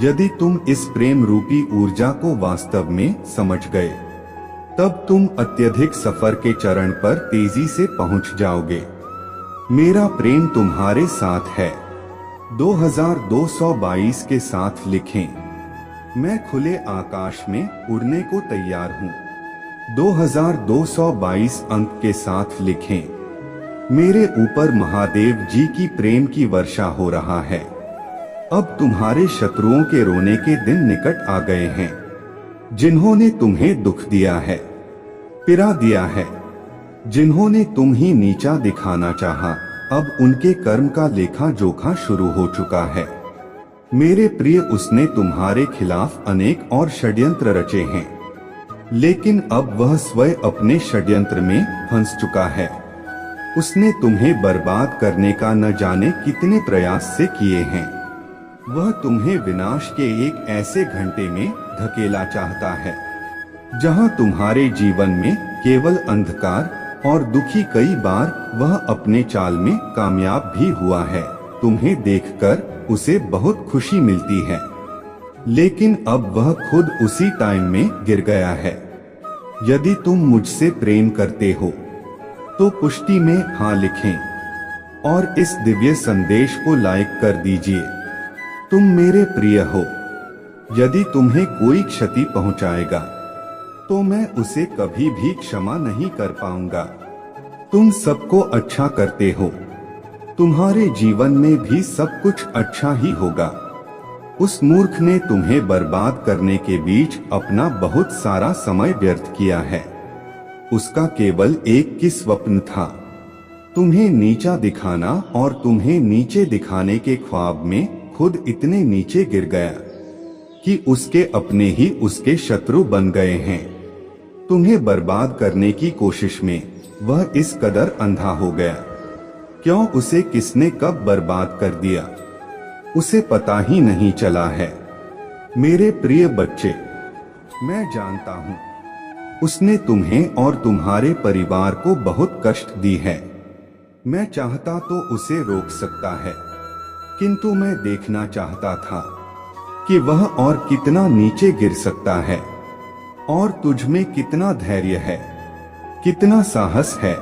यदि तुम इस प्रेम रूपी ऊर्जा को वास्तव में समझ गए, तब तुम अत्यधिक सफर के चरण पर तेजी से पहुंच जाओगे। मेरा प्रेम तुम्हारे साथ है 2222 के साथ लिखें। मैं खुले आकाश में उड़ने को तैयार हूँ। 2222 अंक के साथ लिखें। मेरे ऊपर महादेव जी की प्रेम की वर्षा हो रहा है। अब तुम्हारे शत्रुओं के रोने के दिन निकट आ गए हैं, जिन्होंने तुम्हें दुख दिया है, पिरा दिया है, जिन्होंने तुम ही नीचा दिखाना चाहा, अब उनके कर्म का लेखा जोखा शुरू हो चुका है। मेरे प्रिय, उसने तुम्हारे खिलाफ अनेक और षड्यंत्र रचे हैं, लेकिन अब वह स्वयं अपने षड्यंत्र में फंस चुका है। उसने तुम्हें बर्बाद करने का न जाने कितने प्रयास से किए हैं। वह तुम्हें विनाश के एक ऐसे घंटे में धकेला चाहता है, जहां तुम्हारे जीवन में केवल अंधकार और दुखी। कई बार वह अपने चाल में कामयाब भी हुआ है। तुम्हें देखकर उसे बहुत खुशी मिलती है, लेकिन अब वह खुद उसी टाइम में गिर गया है। यदि तुम मुझसे प्रेम करते हो, तो पुष्टि में हाँ लिखें और इस दिव्य संदेश को लाइक कर दीजिए। तुम मेरे प्रिय हो। यदि तुम्हें कोई क्षति पहुंचाएगा, तो मैं उसे कभी भी क्षमा नहीं कर पाऊंगा। तुम सबको अच्छा करते हो, तुम्हारे जीवन में भी सब कुछ अच्छा ही होगा। उस मूर्ख ने तुम्हें बर्बाद करने के बीच अपना बहुत सारा समय व्यर्थ किया है। उसका केवल एक ही स्वप्न था, तुम्हें नीचा दिखाना, और तुम्हें नीचे दिखाने के ख्वाब में खुद इतने नीचे गिर गया कि उसके अपने ही उसके शत्रु बन गए हैं। तुम्हें बर्बाद करने की कोशिश में वह इस कदर अंधा हो गया। क्यों, उसे किसने कब बर्बाद कर दिया, उसे पता ही नहीं चला है। मेरे प्रिय बच्चे, मैं जानता हूँ उसने तुम्हें और तुम्हारे परिवार को बहुत कष्ट दी है। मैं चाहता तो उसे रोक सकता है, किंतु मैं देखना चाहता था कि वह और कितना नीचे गिर सकता है और तुझ में कितना धैर्य है, कितना साहस है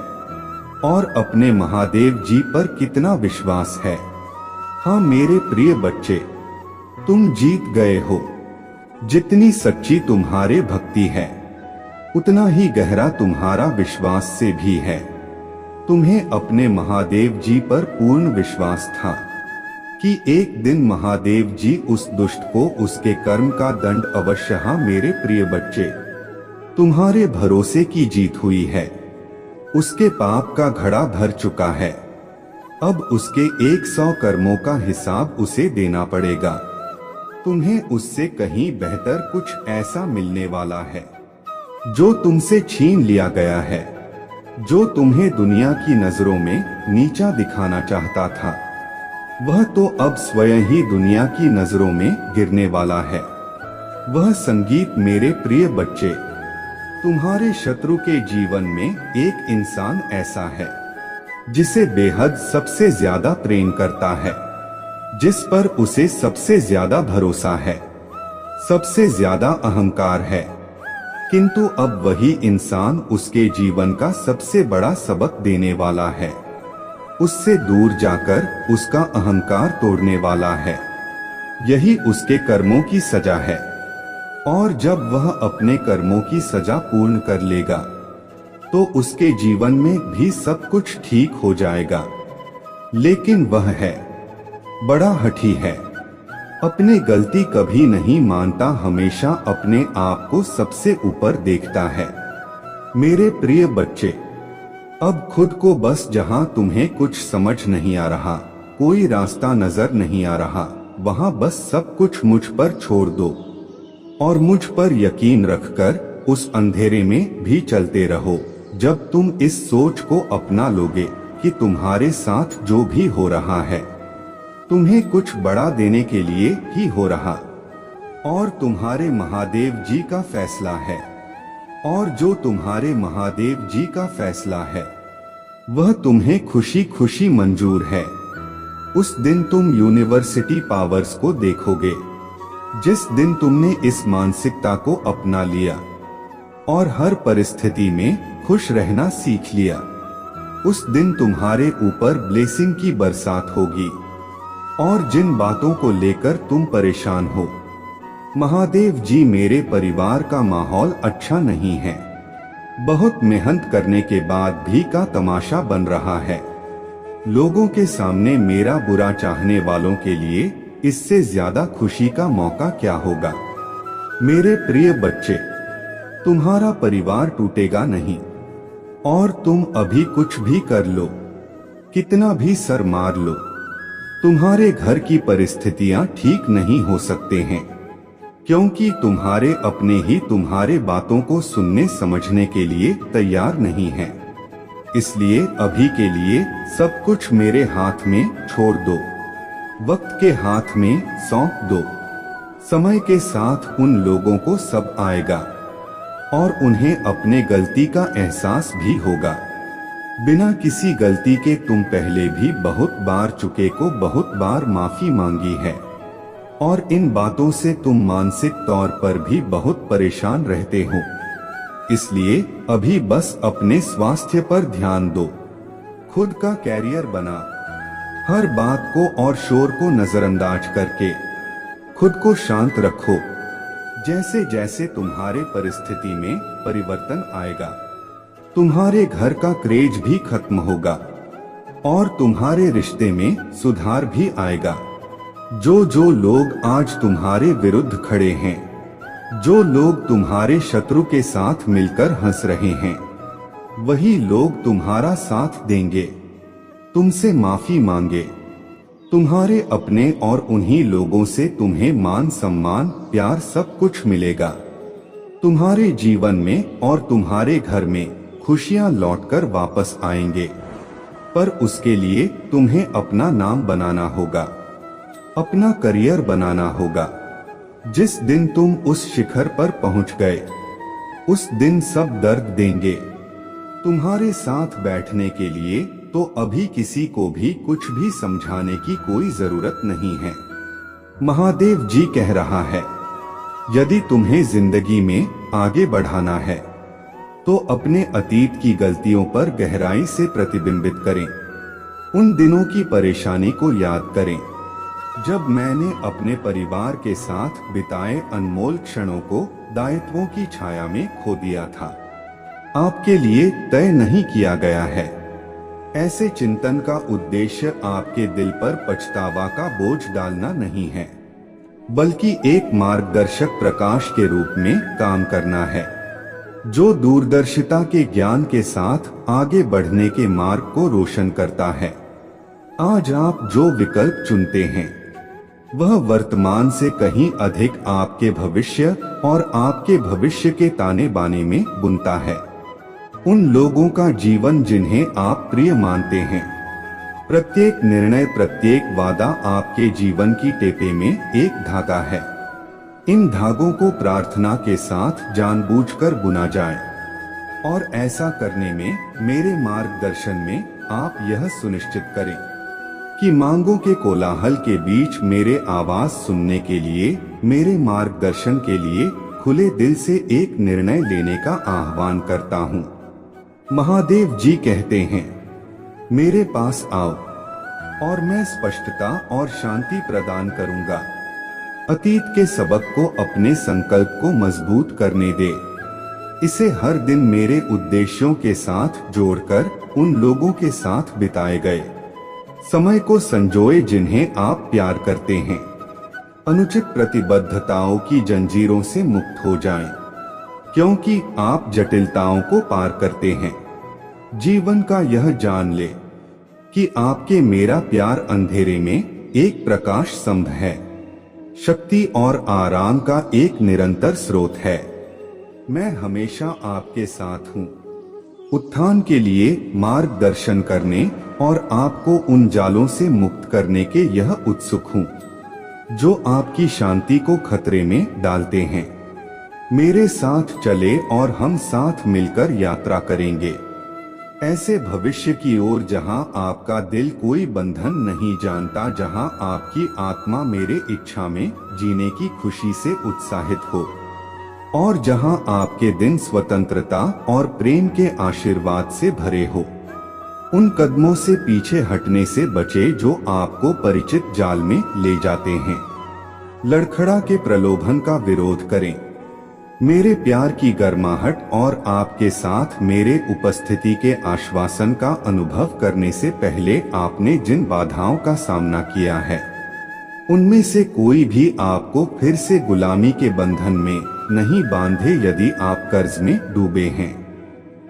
और अपने महादेव जी पर कितना विश्वास है। हाँ मेरे प्रिय बच्चे, तुम जीत गए हो। जितनी सच्ची तुम्हारे भक्ति है, उतना ही गहरा तुम्हारा विश्वास से भी है। तुम्हें अपने महादेव जी पर पूर्ण विश्वास था कि एक दिन महादेव जी उस दुष्ट को उसके कर्म का दंड अवश्य। हाँ मेरे प्रिय बच्चे, तुम्हारे भरोसे की जीत हुई है। उसके पाप का घड़ा भर चुका है। अब उसके 100 कर्मों का हिसाब उसे देना पड़ेगा। तुम्हें उससे कहीं बेहतर कुछ ऐसा मिलने वाला है जो तुमसे छीन लिया गया है, जो तुम्हें दुनिया की नजरों में नीचा दिखाना चाहता था। वह तो अब स्वयं ही दुनिया की नजरों में गिरने वाला है। वह संगीत मेरे प्रिय बच्चे, तुम्हारे शत्रु के जीवन में एक इंसान ऐसा है जिसे बेहद सबसे ज्यादा प्रेम करता है, जिस पर उसे सबसे ज्यादा भरोसा है, सबसे ज्यादा अहंकार है। किंतु अब वही इंसान उसके जीवन का सबसे बड़ा सबक देने वाला है, उससे दूर जाकर उसका अहंकार तोड़ने वाला है। यही उसके कर्मों की सजा है। और जब वह अपने कर्मों की सजा पूर्ण कर लेगा तो उसके जीवन में भी सब कुछ ठीक हो जाएगा। लेकिन वह है बड़ा हठी है, अपने गलती कभी नहीं मानता, हमेशा अपने आप को सबसे ऊपर देखता है। मेरे प्रिय बच्चे, अब खुद को बस जहां तुम्हें कुछ समझ नहीं आ रहा, कोई रास्ता नजर नहीं आ रहा, वहां बस सब कुछ मुझ पर छोड़ दो और मुझ पर यकीन रखकर उस अंधेरे में भी चलते रहो। जब तुम इस सोच को अपना लोगे कि तुम्हारे साथ जो भी हो रहा है तुम्हें कुछ बड़ा देने के लिए ही हो रहा और तुम्हारे महादेव जी का फैसला है, और जो तुम्हारे महादेव जी का फैसला है वह तुम्हें खुशी खुशी मंजूर है, उस दिन तुम यूनिवर्सिटी पावर्स को देखोगे। जिस दिन तुमने इस मानसिकता को अपना लिया और हर परिस्थिति में खुश रहना सीख लिया, उस दिन तुम्हारे ऊपर ब्लेसिंग की बरसात होगी। और जिन बातों को लेकर तुम परेशान हो, महादेव जी, मेरे परिवार का माहौल अच्छा नहीं है, बहुत मेहनत करने के बाद भी का तमाशा बन रहा है। लोगों के सामने मेरा बुरा चाहने वालों के लिए इससे ज्यादा खुशी का मौका क्या होगा। मेरे प्रिय बच्चे, तुम्हारा परिवार टूटेगा नहीं और तुम अभी कुछ भी कर लो, कितना भी सर मार लो, तुम्हारे घर की परिस्थितियां ठीक नहीं हो सकते हैं, क्योंकि तुम्हारे अपने ही तुम्हारे बातों को सुनने समझने के लिए तैयार नहीं हैं। इसलिए अभी के लिए सब कुछ मेरे हाथ में छोड़ दो, वक्त के हाथ में सौंप दो। समय के साथ उन लोगों को सब आएगा और उन्हें अपने गलती का एहसास भी होगा। बिना किसी गलती के तुम पहले भी बहुत बार चुके को बहुत बार माफी मांगी है और इन बातों से तुम मानसिक तौर पर भी बहुत परेशान रहते हो। इसलिए अभी बस अपने स्वास्थ्य पर ध्यान दो, खुद का कैरियर बना, हर बात को और शोर को नजरअंदाज करके खुद को शांत रखो। जैसे जैसे तुम्हारे परिस्थिति में परिवर्तन आएगा, तुम्हारे घर का क्रेज भी खत्म होगा और तुम्हारे रिश्ते में सुधार भी आएगा। जो लोग आज तुम्हारे विरुद्ध खड़े हैं, जो लोग तुम्हारे शत्रु के साथ मिलकर हंस रहे हैं, वही लोग तुम्हारा साथ देंगे, तुमसे माफी मांगे। तुम्हारे अपने और उन्हीं लोगों से तुम्हें मान सम्मान प्यार सब कुछ मिलेगा। तुम्हारे जीवन में और तुम्हारे घर में खुशियां लौटकर वापस आएंगे, पर उसके लिए तुम्हें अपना नाम बनाना होगा, अपना करियर बनाना होगा, जिस दिन तुम उस शिखर पर पहुंच गए, उस दिन सब दर्द देंगे। तुम्हारे साथ बैठने के लिए तो अभी किसी को भी कुछ भी समझाने की कोई जरूरत नहीं है। महादेव जी कह रहा है, यदि तुम्हें जिंदगी में आगे बढ़ाना है तो अपने अतीत की गलतियों पर गहराई से प्रतिबिंबित करें। उन दिनों की परेशानी को याद करें जब मैंने अपने परिवार के साथ बिताए अनमोल क्षणों को दायित्वों की छाया में खो दिया था। आपके लिए तय नहीं किया गया है। ऐसे चिंतन का उद्देश्य आपके दिल पर पछतावा का बोझ डालना नहीं है, बल्कि एक मार्गदर्शक प्रकाश के रूप में काम करना है, जो दूरदर्शिता के ज्ञान के साथ आगे बढ़ने के मार्ग को रोशन करता है। आज आप जो विकल्प चुनते हैं वह वर्तमान से कहीं अधिक आपके भविष्य और आपके भविष्य के ताने बाने में बुनता है। उन लोगों का जीवन जिन्हें आप प्रिय मानते हैं। प्रत्येक निर्णय, प्रत्येक वादा आपके जीवन की टेपे में एक धागा है। इन धागों को प्रार्थना के साथ जानबूझकर बुना जाए, और ऐसा करने में मेरे मार्गदर्शन में आप यह सुनिश्चित करें कि मांगों के कोलाहल के बीच मेरे आवाज सुनने के लिए, मेरे मार्गदर्शन के लिए खुले दिल से एक निर्णय लेने का आह्वान करता हूँ। महादेव जी कहते हैं, मेरे पास आओ और मैं स्पष्टता और शांति प्रदान करूंगा। अतीत के सबक को अपने संकल्प को मजबूत करने दे। इसे हर दिन मेरे उद्देश्यों के साथ जोड़कर उन लोगों के साथ बिताए गए समय को संजोए जिन्हें आप प्यार करते हैं। अनुचित प्रतिबद्धताओं की जंजीरों से मुक्त हो जाएं, क्योंकि आप जटिलताओं को पार करते हैं। जीवन का यह जान ले कि आपके मेरा प्यार अंधेरे में एक प्रकाश स्तंभ है, शक्ति और आराम का एक निरंतर स्रोत है। मैं हमेशा आपके साथ हूँ, उत्थान के लिए मार्गदर्शन करने और आपको उन जालों से मुक्त करने के यह उत्सुक हूँ जो आपकी शांति को खतरे में डालते हैं। मेरे साथ चले और हम साथ मिलकर यात्रा करेंगे ऐसे भविष्य की ओर जहां आपका दिल कोई बंधन नहीं जानता, जहां आपकी आत्मा मेरे इच्छा में जीने की खुशी से उत्साहित हो, और जहां आपके दिन स्वतंत्रता और प्रेम के आशीर्वाद से भरे हो। उन कदमों से पीछे हटने से बचे जो आपको परिचित जाल में ले जाते हैं। लड़खड़ा के प्रलोभन का विरोध करें। मेरे प्यार की गर्माहट और आपके साथ मेरे उपस्थिति के आश्वासन का अनुभव करने से पहले आपने जिन बाधाओं का सामना किया है, उनमें से कोई भी आपको फिर से गुलामी के बंधन में नहीं बांधे। यदि आप कर्ज में डूबे हैं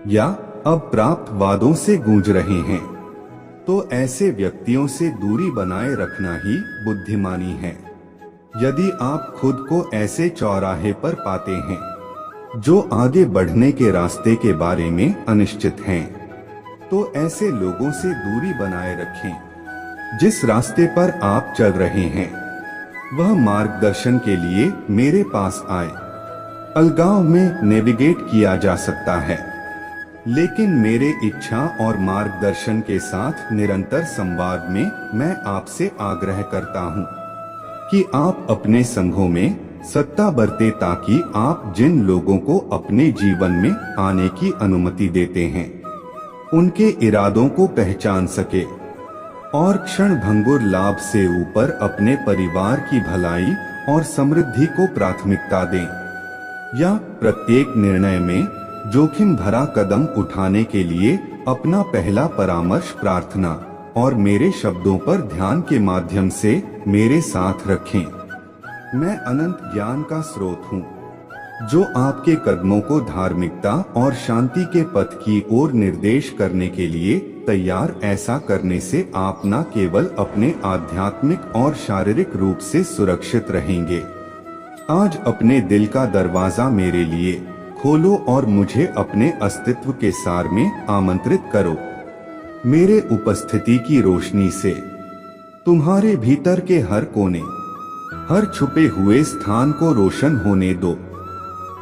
या अब प्राप्त वादों से गूंज रहे हैं, तो ऐसे व्यक्तियों से दूरी बनाए रखना ही बुद्धिमानी है। यदि आप खुद को ऐसे चौराहे पर पाते हैं जो आगे बढ़ने के रास्ते के बारे में अनिश्चित हैं, तो ऐसे लोगों से दूरी बनाए रखें। जिस रास्ते पर आप चल रहे हैं वह मार्गदर्शन के लिए मेरे पास आए। अलगाव में नेविगेट किया जा सकता है, लेकिन मेरे इच्छा और मार्गदर्शन के साथ निरंतर संवाद में मैं आपसे आग्रह करता हूं कि आप अपने संघों में सत्ता बरते, ताकि आप जिन लोगों को अपने जीवन में आने की अनुमति देते हैं उनके इरादों को पहचान सके और क्षण भंगुर लाभ से ऊपर अपने परिवार की भलाई और समृद्धि को प्राथमिकता दें, या प्रत्येक निर्णय में जोखिम भरा कदम उठाने के लिए अपना पहला परामर्श प्रार्थना और मेरे शब्दों पर ध्यान के माध्यम से मेरे साथ रखें। मैं अनंत ज्ञान का स्रोत हूँ जो आपके कदमों को धार्मिकता और शांति के पथ की ओर निर्देश करने के लिए तैयार। ऐसा करने से आप न केवल अपने आध्यात्मिक और शारीरिक रूप से सुरक्षित रहेंगे। आज अपने दिल का दरवाजा मेरे लिए खोलो और मुझे अपने अस्तित्व के सार में आमंत्रित करो। मेरे उपस्थिति की रोशनी से तुम्हारे भीतर के हर कोने, हर छुपे हुए स्थान को रोशन होने दो।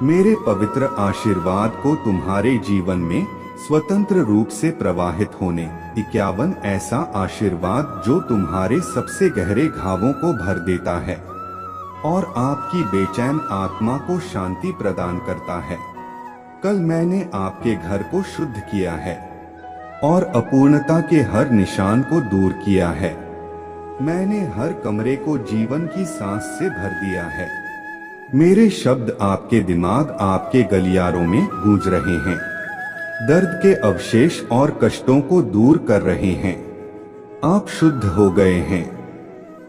मेरे पवित्र आशीर्वाद को तुम्हारे जीवन में स्वतंत्र रूप से प्रवाहित होने। 51 ऐसा आशीर्वाद जो तुम्हारे सबसे गहरे घावों को भर देता है और आपकी बेचैन आत्मा को शांति प्रदान करता है। कल मैंने आपके घर को शुद्ध किया है और अपूर्णता के हर निशान को दूर किया है। मैंने हर कमरे को जीवन की सांस से भर दिया है। मेरे शब्द आपके दिमाग, आपके गलियारों में गूंज रहे हैं, दर्द के अवशेष और कष्टों को दूर कर रहे हैं। आप शुद्ध हो गए हैं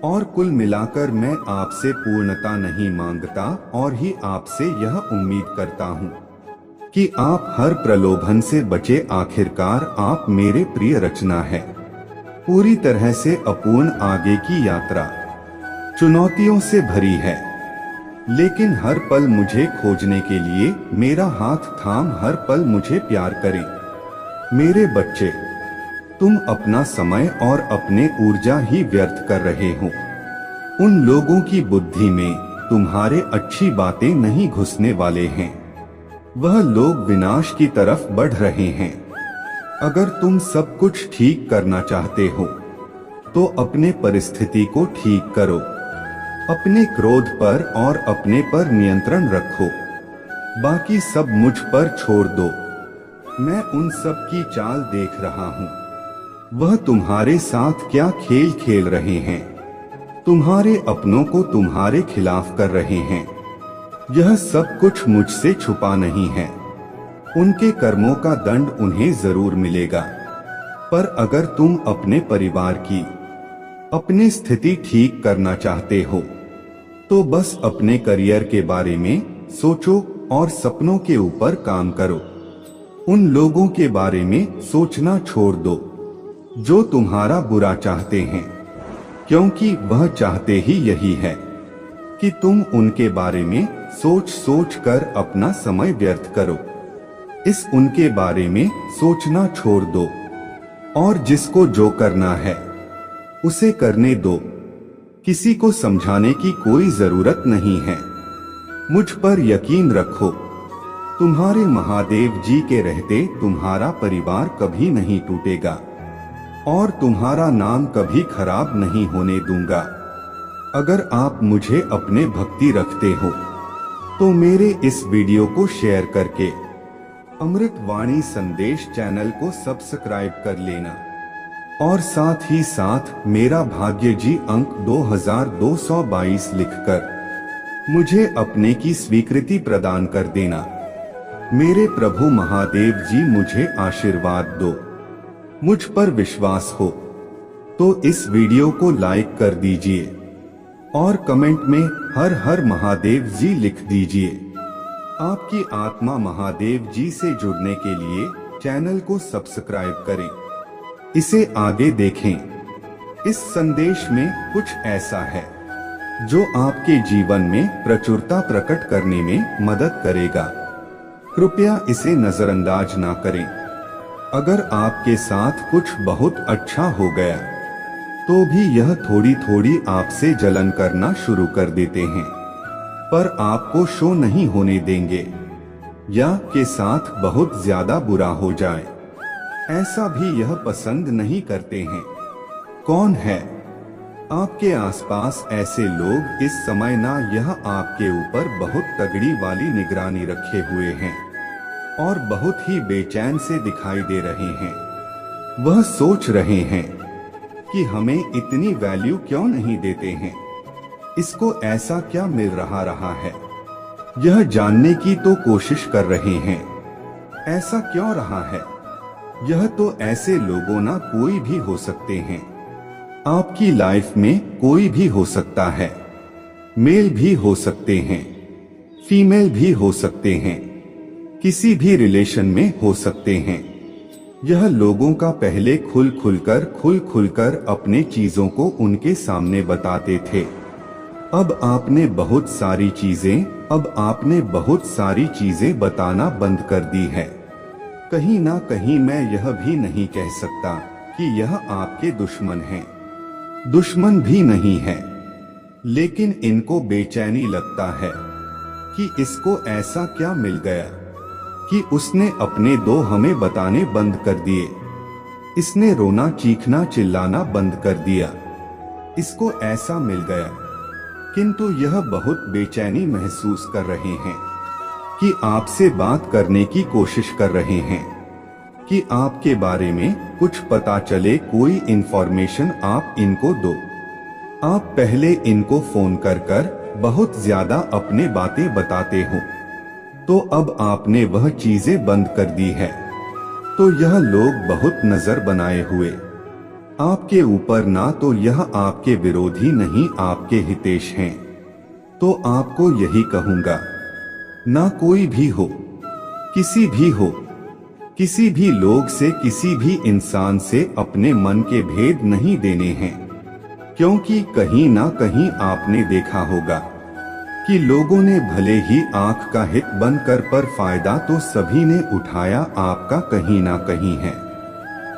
और कुल मिलाकर मैं आपसे पूर्णता नहीं मांगता और ही आपसे यह उम्मीद करता हूँ कि आप हर प्रलोभन से बचे। आखिरकार आप मेरे प्रिय रचना है, पूरी तरह से अपूर्ण। आगे की यात्रा चुनौतियों से भरी है, लेकिन हर पल मुझे खोजने के लिए मेरा हाथ थाम हर पल मुझे प्यार करें। मेरे बच्चे, तुम अपना समय और अपने ऊर्जा ही व्यर्थ कर रहे हो। उन लोगों की बुद्धि में तुम्हारे अच्छी बातें नहीं घुसने वाले हैं। वह लोग विनाश की तरफ बढ़ रहे हैं। अगर तुम सब कुछ ठीक करना चाहते हो तो अपने परिस्थिति को ठीक करो। अपने क्रोध पर और अपने पर नियंत्रण रखो, बाकी सब मुझ पर छोड़ दो। मैं उन सब की चाल देख रहा हूँ। वह तुम्हारे साथ क्या खेल खेल रहे हैं। तुम्हारे अपनों को तुम्हारे खिलाफ कर रहे हैं। यह सब कुछ मुझसे छुपा नहीं है। उनके कर्मों का दंड उन्हें जरूर मिलेगा। पर अगर तुम अपने परिवार की, अपनी स्थिति ठीक करना चाहते हो तो बस अपने करियर के बारे में सोचो और सपनों के ऊपर काम करो। उन लोगों के बारे में सोचना छोड़ दो जो तुम्हारा बुरा चाहते हैं, क्योंकि वह चाहते ही यही है कि तुम उनके बारे में सोच सोच कर अपना समय व्यर्थ करो। इस उनके बारे में सोचना छोड़ दो और जिसको जो करना है उसे करने दो। किसी को समझाने की कोई जरूरत नहीं है। मुझ पर यकीन रखो। तुम्हारे महादेव जी के रहते तुम्हारा परिवार कभी नहीं टूटेगा और तुम्हारा नाम कभी खराब नहीं होने दूंगा। अगर आप मुझे अपने भक्ति रखते हो तो मेरे इस वीडियो को शेयर करके अमृत वाणी संदेश चैनल को सब्सक्राइब कर लेना और साथ ही साथ मेरा भाग्य जी अंक 2222 लिखकर मुझे अपने की स्वीकृति प्रदान कर देना। मेरे प्रभु महादेव जी मुझे आशीर्वाद दो। मुझ पर विश्वास हो तो इस वीडियो को लाइक कर दीजिए और कमेंट में हर हर महादेव जी लिख दीजिए। आपकी आत्मा महादेव जी से जुड़ने के लिए चैनल को सब्सक्राइब करें, इसे आगे देखें। इस संदेश में कुछ ऐसा है जो आपके जीवन में प्रचुरता प्रकट करने में मदद करेगा। कृपया इसे नजरअंदाज ना करें। अगर आपके साथ कुछ बहुत अच्छा हो गया तो भी यह थोड़ी थोड़ी आपसे जलन करना शुरू कर देते हैं, पर आपको शो नहीं होने देंगे या के साथ बहुत ज्यादा बुरा हो जाए, ऐसा भी यह पसंद नहीं करते हैं। कौन है आपके आसपास ऐसे लोग इस समय ना यह आपके ऊपर बहुत तगड़ी वाली निगरानी रखे हुए हैं और बहुत ही बेचैन से दिखाई दे रहे हैं। वह सोच रहे हैं कि हमें इतनी वैल्यू क्यों नहीं देते हैं, इसको ऐसा क्या मिल रहा है। यह जानने की तो कोशिश कर रहे हैं ऐसा क्यों रहा है। यह तो ऐसे लोगों ना कोई भी हो सकते हैं। आपकी लाइफ में कोई भी हो सकता है। मेल भी हो सकते हैं, फीमेल भी हो सकते हैं, किसी भी रिलेशन में हो सकते हैं। यह लोगों का पहले खुल खुलकर अपने चीजों को उनके सामने बताते थे। अब आपने बहुत सारी चीजें बताना बंद कर दी है। कहीं ना कहीं मैं यह भी नहीं कह सकता कि यह आपके दुश्मन हैं। दुश्मन भी नहीं है, लेकिन इनको बेचैनी लगता है कि इसको ऐसा क्या मिल गया कि उसने अपने दो हमें बताने बंद कर दिए। इसने रोना चीखना चिल्लाना बंद कर दिया। इसको ऐसा मिल गया। किंतु यह बहुत बेचैनी महसूस कर रहे हैं कि आपसे बात करने की कोशिश कर रहे हैं कि आपके बारे में कुछ पता चले, कोई इंफॉर्मेशन आप इनको दो। आप पहले इनको फोन कर कर बहुत ज्यादा अपने बातें बताते हो, तो अब आपने वह चीजें बंद कर दी है। तो यह लोग बहुत नजर बनाए हुए आपके ऊपर, ना तो यह आपके विरोधी नहीं आपके हितेश हैं। तो आपको यही कहूंगा, ना कोई भी हो, किसी भी हो, किसी भी लोग से, किसी भी इंसान से अपने मन के भेद नहीं देने हैं। क्योंकि कहीं ना कहीं आपने देखा होगा कि लोगों ने भले ही आंख का हित बनकर, पर फायदा तो सभी ने उठाया आपका कहीं ना कहीं है।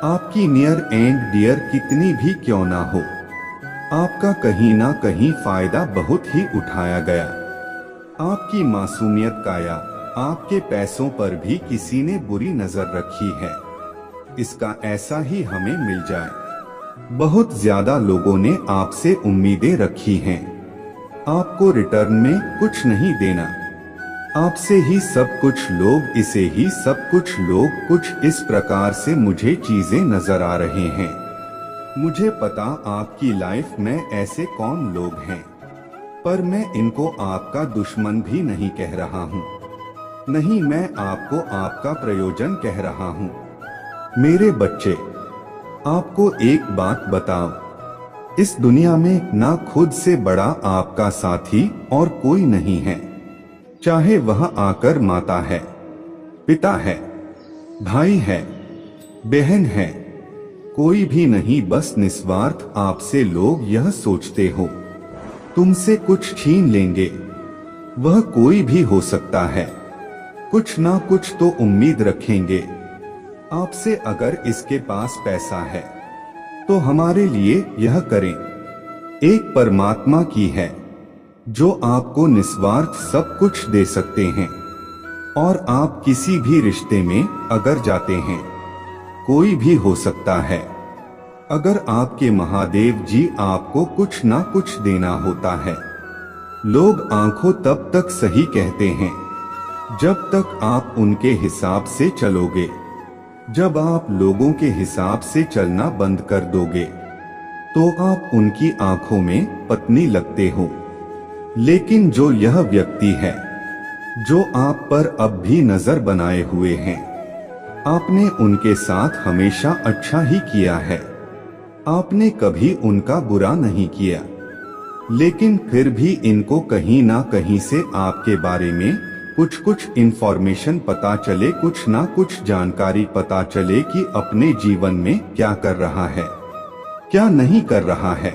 आपकी नियर एंड डियर कितनी भी क्यों ना हो, आपका कहीं ना कहीं फायदा बहुत ही उठाया गया। आपकी मासूमियत का या आपके पैसों पर भी किसी ने बुरी नजर रखी है। इसका ऐसा ही हमें मिल जाए। बहुत ज्यादा लोगों ने आपसे उम्मीदें रखी हैं। आपको रिटर्न में कुछ नहीं देना, आपसे ही सब कुछ लोग, इसे ही सब कुछ लोग, कुछ इस प्रकार से मुझे चीजें नजर आ रहे हैं। मुझे पता आपकी लाइफ में ऐसे कौन लोग हैं, पर मैं इनको आपका दुश्मन भी नहीं कह रहा हूँ। नहीं, मैं आपको आपका प्रयोजन कह रहा हूँ। मेरे बच्चे, आपको एक बात बताओ, इस दुनिया में ना खुद से बड़ा आपका साथी और कोई नहीं है। चाहे वह आकर माता है, पिता है, भाई है, बहन है, कोई भी नहीं। बस निस्वार्थ आपसे लोग यह सोचते हो तुमसे कुछ छीन लेंगे। वह कोई भी हो सकता है, कुछ ना कुछ तो उम्मीद रखेंगे आपसे। अगर इसके पास पैसा है तो हमारे लिए यह करें। एक परमात्मा की है जो आपको निस्वार्थ सब कुछ दे सकते हैं। और आप किसी भी रिश्ते में अगर जाते हैं, कोई भी हो सकता है, अगर आपके महादेव जी आपको कुछ ना कुछ देना होता है। लोग आंखों तब तक सही कहते हैं जब तक आप उनके हिसाब से चलोगे। जब आप लोगों के हिसाब से चलना बंद कर दोगे तो आप उनकी आंखों में पत्नी लगते हो। लेकिन जो यह व्यक्ति है जो आप पर अब भी नजर बनाए हुए हैं, आपने उनके साथ हमेशा अच्छा ही किया है। आपने कभी उनका बुरा नहीं किया। लेकिन फिर भी इनको कहीं ना कहीं से आपके बारे में कुछ इंफॉर्मेशन पता चले, कुछ ना कुछ जानकारी पता चले कि अपने जीवन में क्या कर रहा है, क्या नहीं कर रहा है,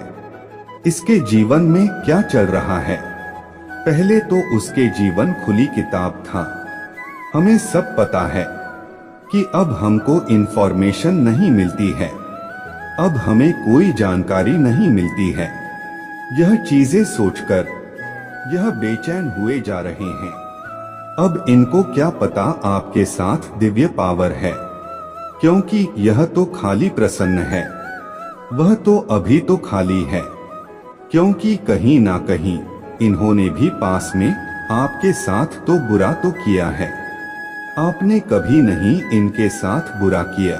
इसके जीवन में क्या चल रहा है। पहले तो उसके जीवन खुली किताब था। हमें सब पता है कि अब हमको इंफॉर्मेशन नहीं मिलती है, अब हमें कोई जानकारी नहीं मिलती है। यह चीजें सोचकर यह बेचैन हुए जा रहे हैं। अब इनको क्या पता आपके साथ दिव्य पावर है, क्योंकि यह तो खाली प्रसन्न है, वह तो अभी तो खाली है। क्योंकि कहीं ना कहीं इन्होंने भी पास में आपके साथ तो बुरा तो किया है। आपने कभी नहीं इनके साथ बुरा किया,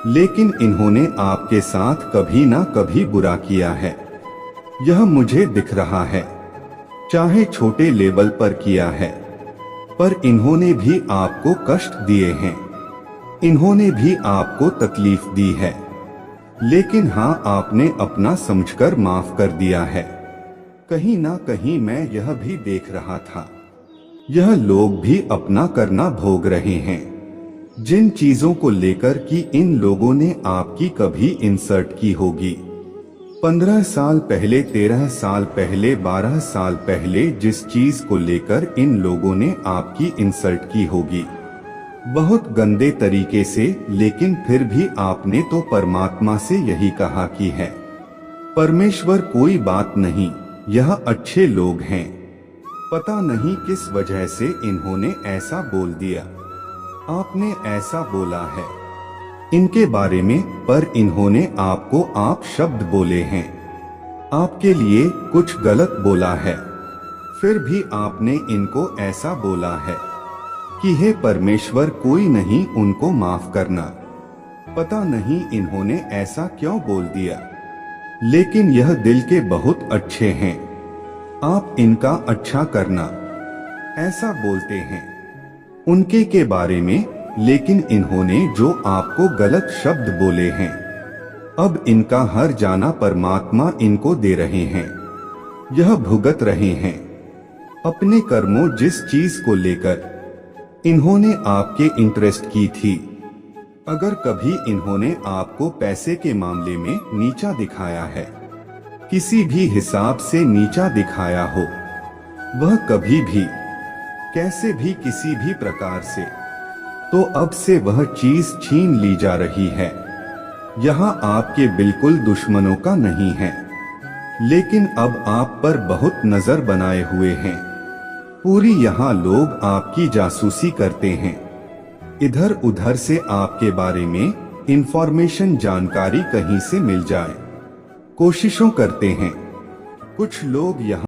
लेकिन इन्होंने आपके साथ कभी ना कभी बुरा किया है। यह मुझे दिख रहा है। चाहे छोटे लेवल पर किया है, पर इन्होंने भी आपको कष्ट दिए हैं, इन्होंने भी आपको तकलीफ दी है। लेकिन हाँ, आपने अपना समझकर माफ कर दिया है। कहीं ना कहीं मैं यह भी देख रहा था, यह लोग भी अपना करना भोग रहे हैं। जिन चीजों को लेकर कि इन लोगों ने आपकी कभी इंसल्ट की होगी, 15 साल पहले, 13 साल पहले, 12 साल पहले जिस चीज को लेकर इन लोगों ने आपकी इंसल्ट की होगी, बहुत गंदे तरीके से, लेकिन फिर भी आपने तो परमात्मा से यही कहा कि है परमेश्वर कोई बात नहीं, यह अच्छे लोग हैं। पता नहीं किस वजह से इन्होंने ऐसा बोल दिया। आपने ऐसा बोला है इनके बारे में, पर इन्होंने आपको आप शब्द बोले हैं, आपके लिए कुछ गलत बोला है, फिर भी आपने इनको ऐसा बोला है कि हे परमेश्वर, कोई नहीं उनको माफ करना। पता नहीं इन्होंने ऐसा क्यों बोल दिया, लेकिन यह दिल के बहुत अच्छे हैं, आप इनका अच्छा करना, ऐसा बोलते हैं उनके के बारे में। लेकिन इन्होंने जो आपको गलत शब्द बोले हैं, अब इनका हर जाना परमात्मा इनको दे रहे हैं। यह भुगत रहे हैं अपने कर्मों, जिस चीज को लेकर इन्होंने आपके इंटरेस्ट की थी। अगर कभी इन्होंने आपको पैसे के मामले में नीचा दिखाया है, किसी भी हिसाब से नीचा दिखाया हो, वह कभी भी, कैसे भी, किसी भी प्रकार से, तो अब से वह चीज छीन ली जा रही है। यहाँ आपके बिल्कुल दुश्मनों का नहीं है, लेकिन अब आप पर बहुत नजर बनाए हुए हैं। पूरी यहाँ लोग आपकी जासूसी करते हैं, इधर उधर से आपके बारे में इंफॉर्मेशन, जानकारी कहीं से मिल जाए, कोशिशों करते हैं। कुछ लोग यहाँ